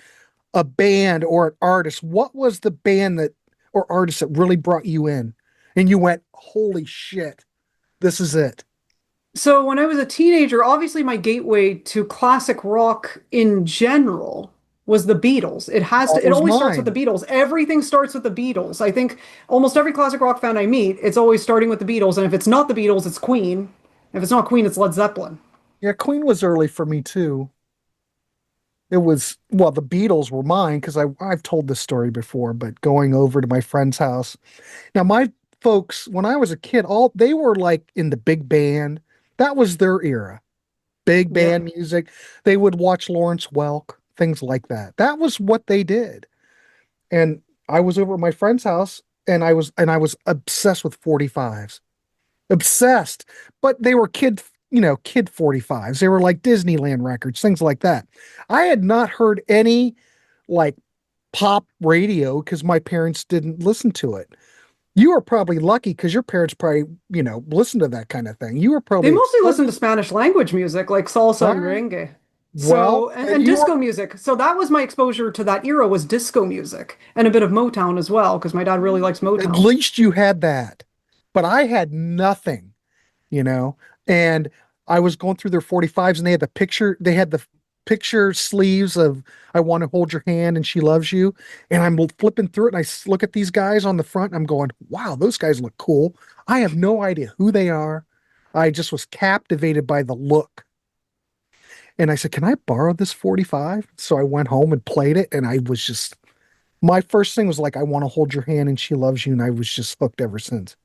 a band or an artist, what was the band that or artist that really brought you in? And you went, "Holy shit, this is it." So when I was a teenager, obviously my gateway to classic rock in general was the Beatles. That It was always starts with the mine. Beatles. Everything starts with the Beatles. I think almost every classic rock fan I meet, it's always starting with the Beatles. And if it's not the Beatles, it's Queen. If it's not Queen, it's Led Zeppelin. Yeah, Queen was early for me too. Well, the Beatles were mine because I've told this story before, but going over to my friend's house. Now, my folks, when I was a kid, all they were like in the big band. That was their era. Big Yeah. band music. They would watch Lawrence Welk, things like that. That was what they did. And I was over at my friend's house and I was obsessed with 45s. Obsessed. But they were kid 45s. They were like Disneyland records, things like that. I had not heard any like pop radio because my parents didn't listen to it. You were probably lucky because your parents probably, listened to that kind of thing. You were They probably mostly listen to exposed. Spanish language music like salsa All and right. merengue. Well, And you were disco music. So that was my exposure to that era was disco music and a bit of Motown as well, because my dad really likes at Motown. least you had that. But I had nothing, you know. And I was going through their 45s and they had the picture sleeves of I want to hold your hand and she loves you. And I'm flipping through it and look at these guys on the front and I'm going, "Wow, those guys look cool." I have no idea who they are. I just was captivated by the look. And I said, "Can I borrow this 45?" So I went home and played it and my first thing was like, "I want to hold your hand and she loves you." And I was just hooked ever since.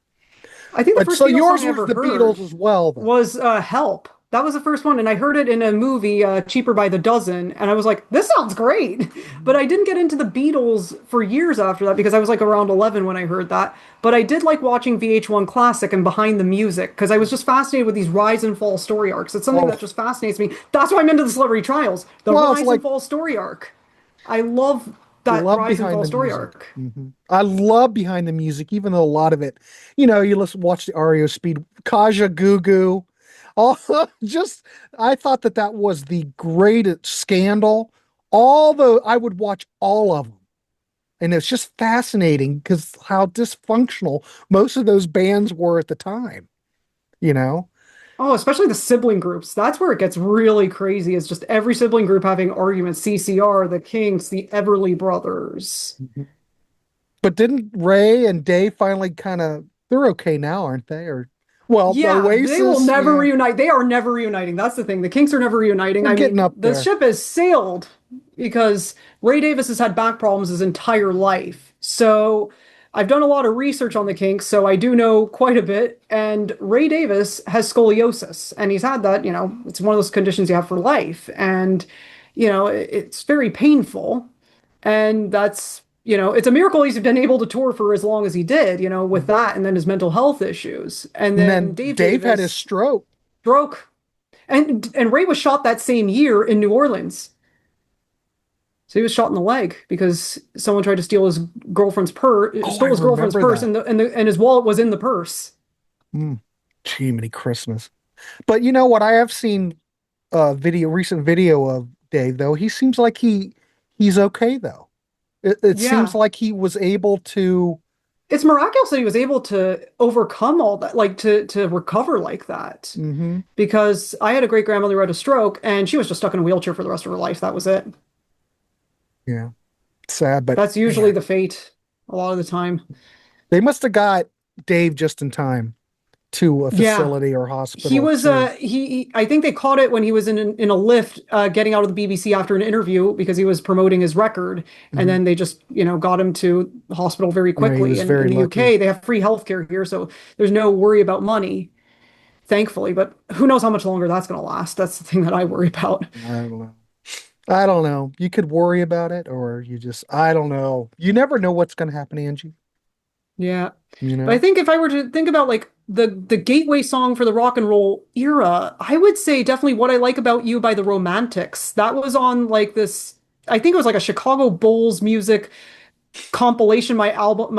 I think the But first so Beatles song yours I was ever the Beatles heard as well, though. was Help. That was the first one, and I heard it in a movie, Cheaper by the Dozen, and I was like, this sounds great. But Mhm. I didn't get into the Beatles for years after that because I was like around 11 when I heard that. But I did like watching VH1 Classic and Behind the Music because I was just fascinated with these rise and fall story arcs. It's something that Oh, just fascinates me. That's why I'm into the Celebrity Trials, the well, it's rise and like fall story arc. I love that love rise and behind fall the story music. arc. I love behind the music, even though a lot of it, you watch the REO Speed, Kaja Goo Goo, all just, I thought that was the greatest scandal. Although I would watch all of them. And it's just fascinating because how dysfunctional most of those bands were at the time, you know? Oh, especially the sibling groups. That's where it gets really crazy. Is just every sibling group having arguments. CCR, the Kinks, the Everly Brothers. Mhm. But didn't Ray and Dave finally they're okay now, aren't they? Or, well, the Yeah, they will Oasis, never yeah, reunite. They are never reuniting. That's the thing. The Kinks are never reuniting. they're I getting mean, up the there. ship has sailed because Ray Davis has had back problems his entire life. So I've done a lot of research on the Kinks, so I do know quite a bit. And Ray Davis has scoliosis, and he's had that, it's one of those conditions you have for life. And, it's very painful. And that's, it's a miracle he's been able to tour for as long as he did, with that and then his mental health issues. And And then then Dave had his Davis stroke. and Ray was shot that same year in New Orleans. So he was shot in the leg because someone tried to steal his girlfriend's purse, Oh, stole I his girlfriend's remember purse, that. and his wallet was in the purse. Mm. Jiminy Christmas. But you know what? I have seen recent video of Dave though. He seems like he's okay though. It seems Yeah. like he was able to. It's miraculous that he was able to overcome all that, like to recover like that. Hmm. Because I had a great grandmother who had a stroke and she was just stuck in a wheelchair for the rest of her life. That was it. Yeah, sad, but That's usually man, the fate a lot of the time. they must have got Dave just in time to a Yeah. facility or He hospital was to. I think they caught it when he was in a lift getting out of the BBC after an interview because he was promoting his record, and Mhm. then they just got him to the hospital very Yeah, he quickly. was And very in the lucky. UK they have free healthcare here, so there's no worry about money, thankfully. But who knows how much longer that's going to last? That's the thing that I worry about. I don't know. I don't know. You could worry about it, or I don't know. You never know what's going to happen, Angie. Yeah. You But I know? think if I were to think about like the gateway song for the rock and roll era, I would say definitely What I Like About You by the Romantics. That was on like this, I think it was like a Chicago Bulls music compilation my album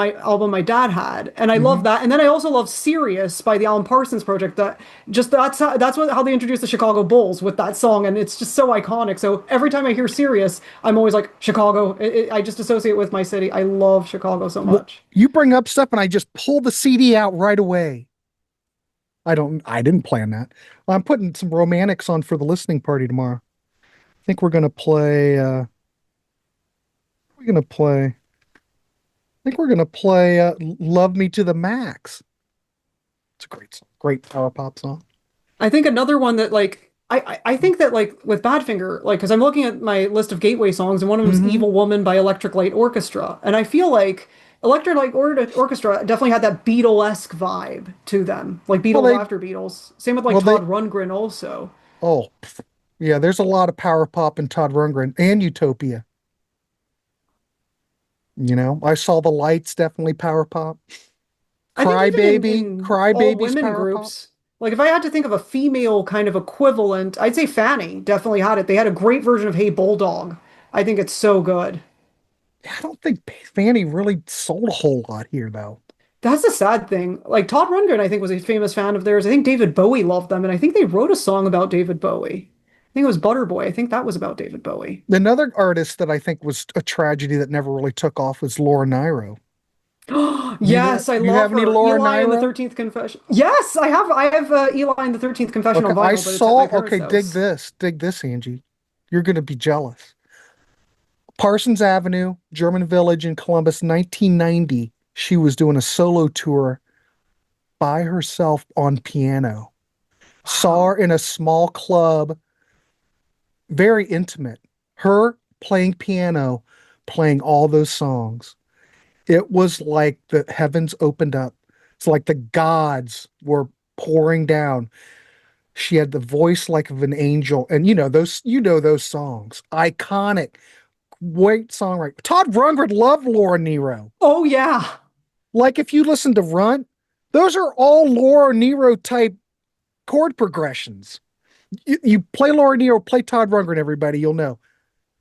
my dad had, and I love Hmm. that. And then I also love Sirius by the Alan Parsons Project. That's how they introduced the Chicago Bulls with that song, and it's just so iconic. So every time I hear Sirius, I'm always like Chicago. I just associate with my city. I love Chicago so Well, much. you bring up stuff, and I just pull the CD out right away. I didn't plan that. I'm putting some romantics on for the listening party tomorrow. I think we're gonna play. We're gonna play. I think we're gonna play "Love Me to the Max." It's a great song, great power pop song. I think another one that like I think that like with Badfinger, like because I'm looking at my list of gateway songs, and one of them is Hmm. Evil Woman by Electric Light Orchestra, and I feel like Orchestra definitely had that Beatle-esque vibe to them, like Well, Beatles after Beatles. Same with like well, Todd Rundgren also. oh, yeah. There's a lot of power pop in Todd Rundgren and Utopia. I saw the lights, definitely power pop. I think even in Crybaby, in all Crybaby's women power pop. groups, like if I had to think of a female kind of equivalent, I'd say Fanny definitely had it. They had a great version of Hey Bulldog. I think it's so good. I don't think Fanny really sold a whole lot here, though. That's the sad thing. Like Todd Rundgren, I think, was a famous fan of theirs. I think David Bowie loved them, and I think they wrote a song about David Bowie. I think it was Butterboy. I think that was about David Bowie. Another artist that I think was a tragedy that never really took off was Laura Nyro. Yes, I You love have any her. Laura Eli and the Nyro? 13th Confession. Yes, I have. I have Eli and the 13th Confession Okay, on I vinyl, but it's at my saw. parents' Okay, house. dig this, Angie. You're gonna be jealous. Parsons Avenue, German Village in Columbus, 1990. She was doing a solo tour by herself on piano. Saw Wow. her in a small club, very intimate. Her playing piano, playing all those songs. It was like the heavens opened up. It's like the gods were pouring down. She had the voice like of an angel. And those songs. Iconic. Great songwriter. Todd Rundgren loved Laura Nero. Oh yeah. Like if you listen to Runt, those are all Laura Nero type chord progressions. You play Laura Nero, play Todd Rundgren, everybody, you'll know.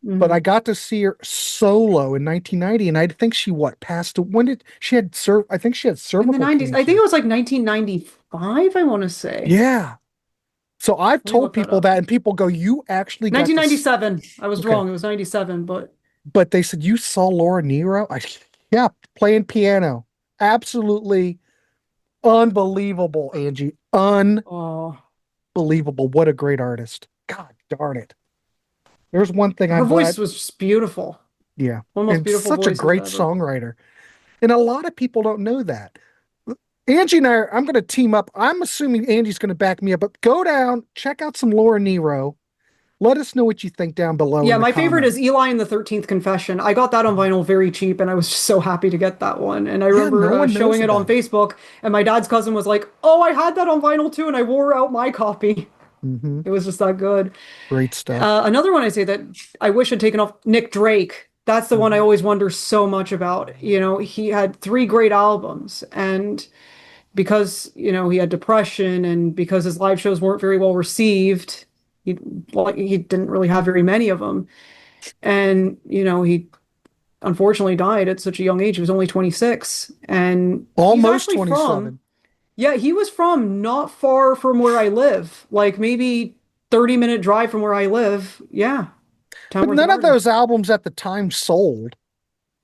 But I Mhm. got to see her solo in 1990, and I think she passed. When did she had I think she had In the cervical 90s. I think cancer. it was like 1995, I want to say. Yeah. So I've Let me told look that people up. that, and people go, "You actually got this." 1997. I was Okay, wrong. It was 97, but but they said you saw Laura Nero. Yeah, playing piano, absolutely unbelievable, Angie. oh, Unbelievable. What a great artist. God darn it. There's one thing her I'm voice glad. was just beautiful. Yeah, One of the most and beautiful such a voices great ever. songwriter. And a lot of people don't know that. Angie and I'm going to team up. I'm assuming Angie's going to back me up, but go down, check out some Laura Nero. Let us know what you think down below Yeah, in the my favorite comments. is Eli and the 13th Confession. I got that on vinyl very cheap, and I was just so happy to get that one. And I Yeah, remember no one knows showing it on about it. Facebook, and my dad's cousin was like, "Oh, I had that on vinyl too," and I wore out my copy. Hmm. It was just that good. Great stuff. Another one I say that I wish had taken off, Nick Drake. That's the one I Mhm. always wonder so much about. You know, he had three great albums, and because, you know, he had depression and because his live shows weren't very well received, he he didn't really have very many of them. And, you know, he unfortunately died at such a young age. He was only 26. And he's Almost actually from, 27. yeah, he was from not far from where I live, like maybe 30-minute drive from where I live. Yeah, But Tamworth none of Garden. those albums at the time sold.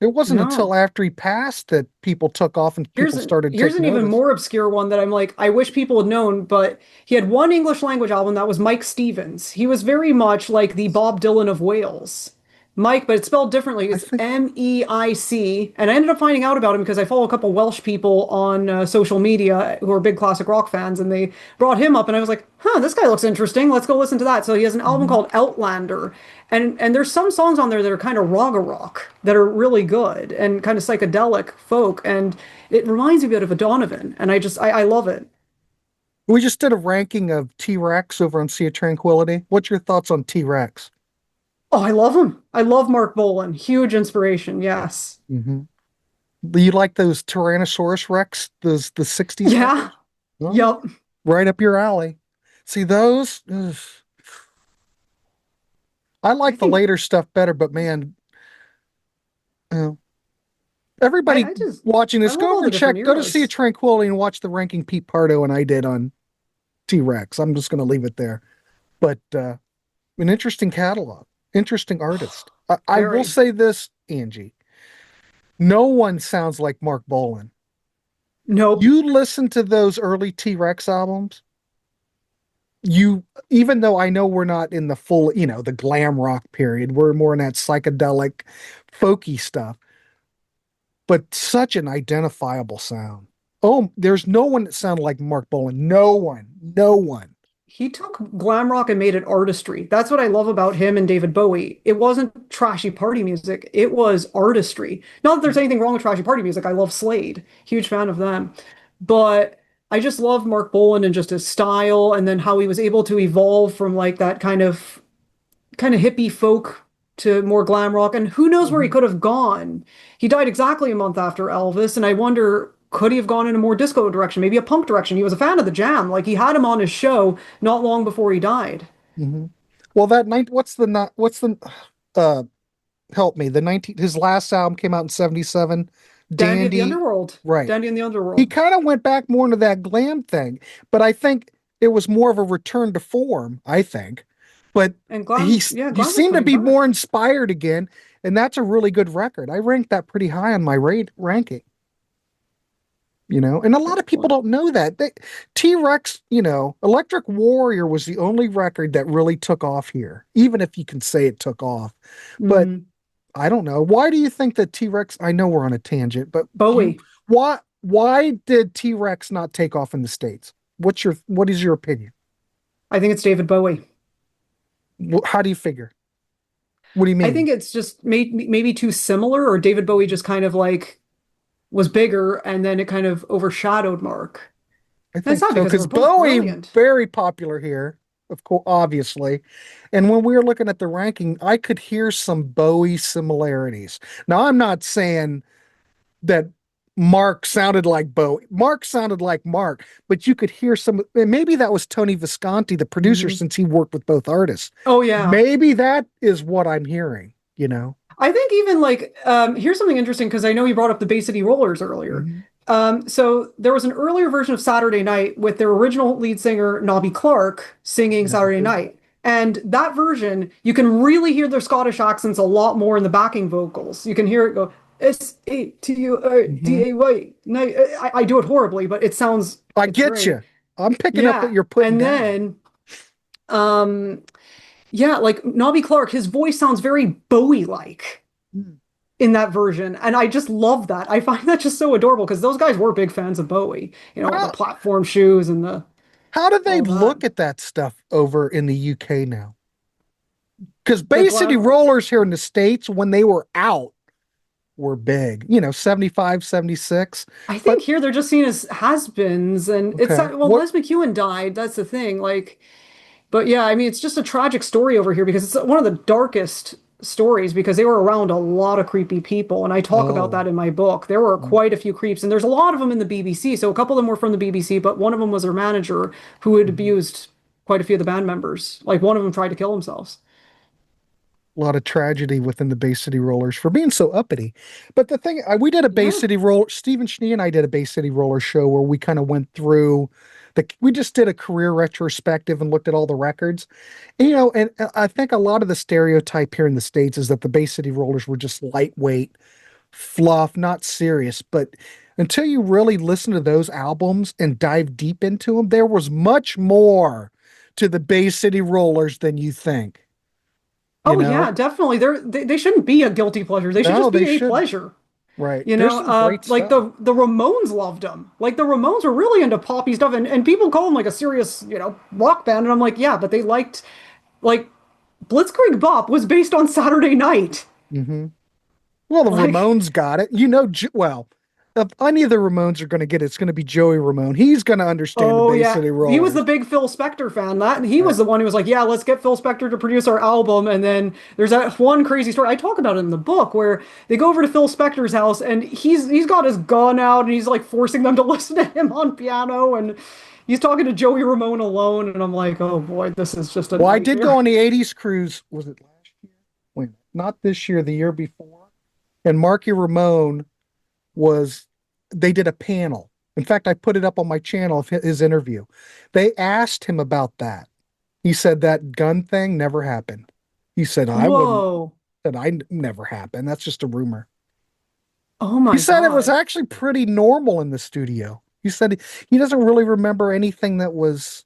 It wasn't until No. after he passed that people took off and people started to Here's take an even notice. more obscure one that I'm like, I wish people had known, but he had one English language album that was Mike Stevens. He was very much like the Bob Dylan of Wales. Mike, but it's spelled differently. I It's think, Meic. And I ended up finding out about him because I follow a couple Welsh people on social media who are big classic rock fans, and they brought him up, and I was like, huh, this guy looks interesting. Let's go listen to that. So he has an album Mhm. called Outlander, and there's some songs on there that are kind of raga rock that are really good and kind of psychedelic folk, and it reminds me a bit of a Donovan, and I love it. We just did a ranking of T-Rex over on Sea of Tranquility. What's your thoughts on T-Rex? Oh, I love him. I love Mark Bolan. Huge inspiration. Yes. Hmm. Do you like those Tyrannosaurus Rex, those the 60s Yeah. records? Oh, Yep. right up your alley. See those? Ugh. I I like the think later stuff better, but man, uh, everybody I just watching I this, love go all over the and different check, go to Sea of eras. Tranquility and watch the ranking Pete Pardo and I did on T-Rex. I'm just going to leave it there. But an interesting catalog, interesting artist. I will Very. say this, Angie. No one sounds like Mark Bolan. Nope. You listen to those early T-Rex albums, you even though I know we're not in the full, the glam rock period, we're more in that psychedelic, folky stuff, but such an identifiable sound. Oh, there's no one that sounded like Mark Bolan. No one. No one. He took glam rock and made it artistry. That's what I love about him and David Bowie. It wasn't trashy party music. It was artistry. Not that there's anything wrong with trashy party music. I love Slade. Huge fan of them. But I just love Mark Bolan and just his style and then how he was able to evolve from like that kind of hippie folk to more glam rock. And who knows where he Mhm. could have gone? He died exactly a month after Elvis, and I wonder, could he have gone in a more disco direction, maybe a punk direction? He was a fan of the Jam. Like he had him on his show not long before he died. Mhm. Well, that night, what's the, uh, help me, the 19, his last album came out in 77, Dandy of the Dandy, Underworld. right. Dandy in the He Underworld. kind of went back more into that glam thing, but I think it was more of a return to form, I think. But And glam, yeah, he glam was seemed to coming be more back. inspired again, and that's a really good record. I ranked that pretty high on my rate ranking, and a lot of people Excellent. don't know that. T-Rex, Electric Warrior was the only record that really took off here, even if you can say it took off. But Hmm. I don't know. Why do you think that T-Rex, I know we're on a tangent, but Bowie. why did T-Rex not take off in the States? What is your opinion? I think it's David Bowie. How do you figure? What do you I mean? think it's just maybe too similar, or David Bowie just kind of like was bigger and then it kind of overshadowed Mark. I And it's think not so because they because were both Bowie brilliant. very popular here, of course, obviously. And when we were looking at the ranking, I could hear some Bowie similarities. Now, I'm not saying that Mark sounded like Bowie. Mark sounded like Mark, but you could hear some, and maybe that was Tony Visconti, the producer, Hmm. since he worked with both artists. Oh yeah. Maybe that is what I'm hearing. I think even like here's something interesting because I know you brought up the Bay City Rollers earlier. Mhm. So there was an earlier version of Saturday Night with their original lead singer Nobby Clark singing Never Saturday heard that. Night. And that version, you can really hear their Scottish accents a lot more in the backing vocals. You can hear it go Mhm. Saturday. Night. I do it horribly, but I it's get great. you. I'm picking up what Yeah. you're putting And down. then um yeah, like Nobby Clark, his voice sounds very Bowie-like Hmm. in that version. And I just love that. I find that just so adorable because those guys were big fans of Bowie, the How platform shoes and the how do they all that. look at that stuff over in the UK now? Because The Bay City glam. Rollers here in the States, when they were out, were big, 75, 76. I But think here they're just seen as has-beens, and it's okay, well, Les McEwen died. That's the thing. Like, but yeah, I mean, it's just a tragic story over here because it's one of the darkest stories because they were around a lot of creepy people, and I talk about oh, that in my book. There were quite a few creeps, and there's a lot of them in the BBC. So a couple of them were from the BBC, but one of them was their manager who had mhm. abused quite a few of the band members. Like one of them tried to kill themselves. A lot of tragedy within the Bay City Rollers for being so uppity. But the thing, we did a Bay Yeah. City Roller, Stephen Schnee and I did a Bay City Roller show where we kind of went through we just did a career retrospective and looked at all the records. And I think a lot of the stereotype here in the States is that the Bay City Rollers were just lightweight, fluff, not serious. But until you really listen to those albums and dive deep into them, there was much more to the Bay City Rollers than you think, you Oh know? yeah, definitely. They shouldn't be a guilty pleasure. They should No, just they be a shouldn't. pleasure. Right. There's some great Like stuff. the Ramones loved them. Like the Ramones were really into poppy stuff, and people call them like a serious, rock band. And I'm like, yeah, but they liked like Blitzkrieg Bop was based on Saturday Night. Hmm. Well, the Like, Ramones got it. Well, if any of the Ramones are going to get it, it's going to be Joey Ramone. He's going to understand the oh Bay yeah, City he was the Rollers. big Phil Spector fan. That he was Right. the one who was like, yeah, let's get Phil Spector to produce our album. And then there's that one crazy story I talk about it in the book where they go over to Phil Spector's house and he's got his gun out and he's like forcing them to listen to him on piano and he's talking to Joey Ramone alone. And I'm like, oh boy, this is just a Well, I did go nightmare. on the 80s cruise. Was it last year? Wait, not this year, the year before. And Marky Ramone was, they did a panel. In fact, I put it up on my channel of his interview. They asked him about that. He said that gun thing never happened. He said, I wouldn't, Whoa. that I never happened. That's just a rumor. Oh He my said it was God. actually pretty normal in the studio. He said he doesn't really remember anything that was.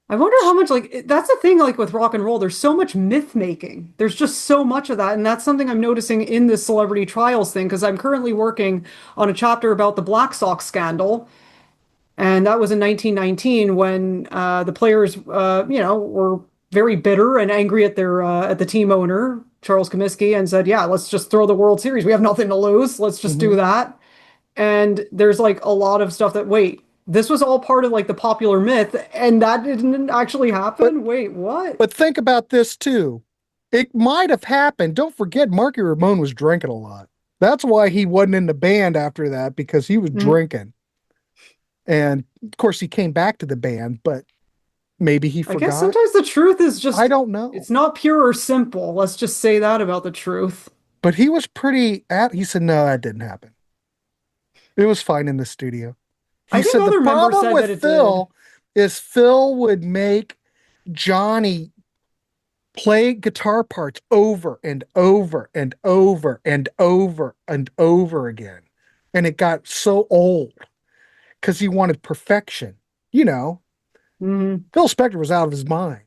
I wonder how much that's the thing like with rock and roll. There's so much myth making. There's just so much of that, and that's something I'm noticing in this celebrity trials thing because I'm currently working on a chapter about the Black Sox scandal, and that was in 1919 when the players, were very bitter and angry at their at the team owner Charles Comiskey and said, "Yeah, let's just throw the World Series. We have nothing to lose. Let's just do Mhm. that." And there's like a lot of stuff that, wait, this was all part of like the popular myth, and that didn't actually But happen. Wait, what? but think about this too. It might have happened. Don't forget, Marky Ramone was drinking a lot. That's why he wasn't in the band after that because he was Mm, drinking. And of course, he came back to the band, but maybe he I guess forgot. sometimes the truth is I just, don't know. it's not pure or simple. Let's just say that about the truth. But he was pretty he said, no, that didn't happen. It was fine in the studio. He I think said the other members problem said with that it did. Phil is Phil would make Johnny play guitar parts over and over and over and over and over again. And it got so old because he wanted perfection. You know, Hmm. Phil Spector was out of his mind,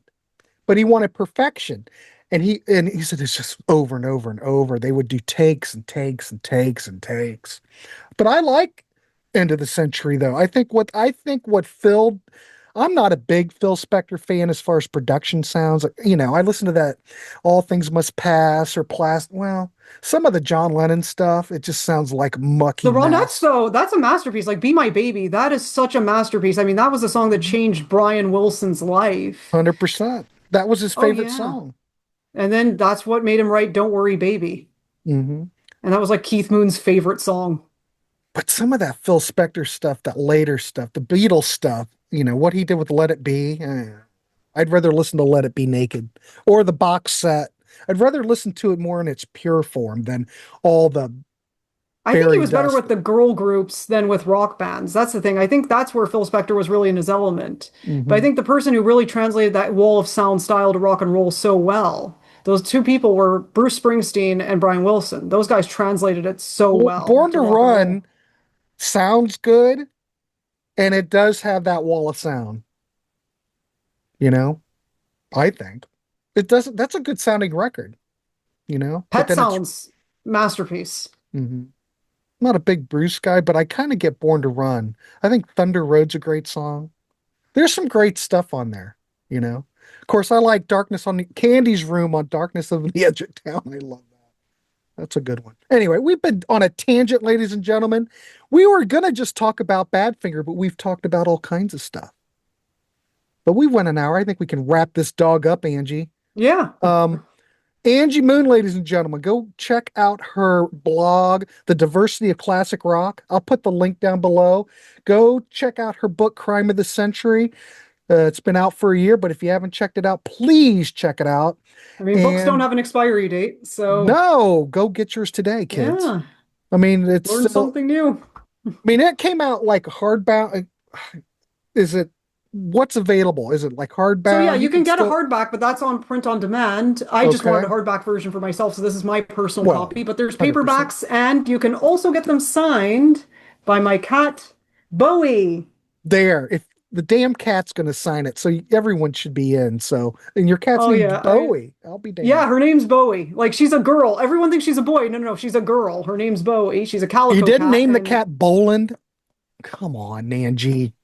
but he wanted perfection. And he said it's just over and over and over. They would do takes and takes and takes and takes. But I like End of the Century though. I think what Phil I'm not a big Phil Spector fan as far as production sounds. I listen to that All Things Must Pass or Well, some of the John Lennon stuff, it just sounds like mucky The Ronettes, mess. though, that's a masterpiece. Like Be My Baby, that is such a masterpiece. I mean, that was a song that Mhm. changed Brian Wilson's life. 100%. That was his Oh, favorite yeah. song. And then that's what made him write Don't Worry, Baby. Hmm. And that was like Keith Moon's favorite song. But some of that Phil Spector stuff, that later stuff, the Beatles stuff, what he did with Let It Be, I'd rather listen to Let It Be Naked or the box set. I'd rather listen to it more in its pure form than all the I think he fairy was better dust. with the girl groups than with rock bands. That's the thing. I think that's where Phil Spector was really in his element. But I Hmm. think the person who really translated that wall of sound style to rock and roll so well, those two people were Bruce Springsteen and Brian Wilson. Those guys translated it so well Born to to rock and roll. Run sounds good, and it does have that wall of sound, you know, I think. It doesn't, that's a good sounding record, but Pet then it's, Sounds, masterpiece. mhm. I'm not a big Bruce guy, but I kind of get Born to Run. I think Thunder Road's a great song. There's some great stuff on there, you know. Of course, I like Darkness on the Candy's Room on Darkness on the Edge of Town. I love that. That's a good one. Anyway, we've been on a tangent, ladies and gentlemen. We were going to just talk about Badfinger, but we've talked about all kinds of stuff. But we went an hour. I think we can wrap this dog up, Angie. Yeah. Angie Moon, ladies and gentlemen, go check out her blog, The Diversity of Classic Rock. I'll put the link down below. Go check out her book, Crime of the Century. It's been out for a year, but if you haven't checked it out, please check it out. I mean, books don't have an expiry date, so no, go get yours today, kids. Yeah. I mean, it's learn something new. I mean, it came out like hardbound. Is it? What's available? Is it like hardback? So yeah, you can get a hardback, but that's on print on demand. I just wanted a hardback version for myself, so this is my personal copy. But there's paperbacks, 100%. And you can also get them signed by my cat, Bowie. There, if the damn cat's going to sign it, so everyone should be in. So, and your cat's named Bowie. I'll be damned. Yeah, her name's Bowie. Like, she's a girl. Everyone thinks she's a boy. No, she's a girl. Her name's Bowie. She's a calico cat. You didn't name the cat Boland? Come on, Angie.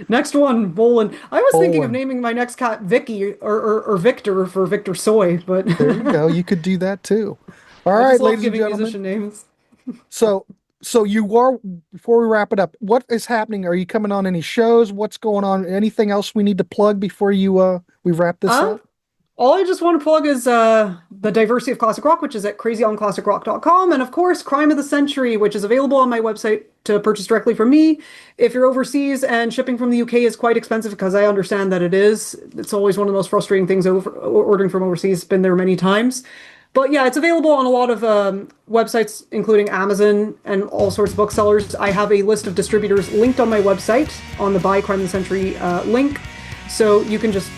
Next one, Boland. I was thinking of naming my next cat Vicky or Victor for Victor Soy, but there you go. You could do that too. All right, ladies and gentlemen. Musician names. So you are, before we wrap it up, what is happening? Are you coming on any shows? What's going on? Anything else we need to plug before we wrap this up? All I just want to plug is the Diversity of Classic Rock, which is at crazyOnClassicRock.com, and of course, Crime of the Century, which is available on my website to purchase directly from me. If you're overseas and shipping from the UK is quite expensive, because I understand that it is. It's always one of the most frustrating things ordering from overseas. Been there many times. But yeah, it's available on a lot of websites, including Amazon and all sorts of booksellers. I have a list of distributors linked on my website on the Buy Crime of the Century link. So you can just,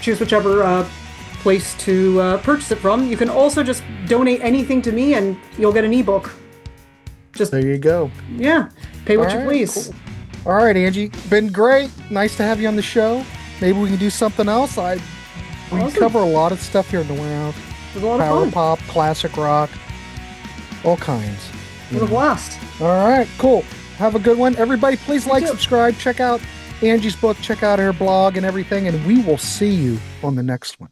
choose whichever place to purchase it from. You can also just donate anything to me and you'll get an ebook. Just there you go. Yeah. Pay what you please. Cool. All right, Angie. Been great. Nice to have you on the show. Maybe we can do something else. We cover a lot of stuff here in the warehouse. It was a lot of Power fun. pop, classic rock, all kinds. It was a blast. All right, cool. Have a good one. Everybody, please subscribe, check out Angie's book, check out her blog and everything, and we will see you on the next one.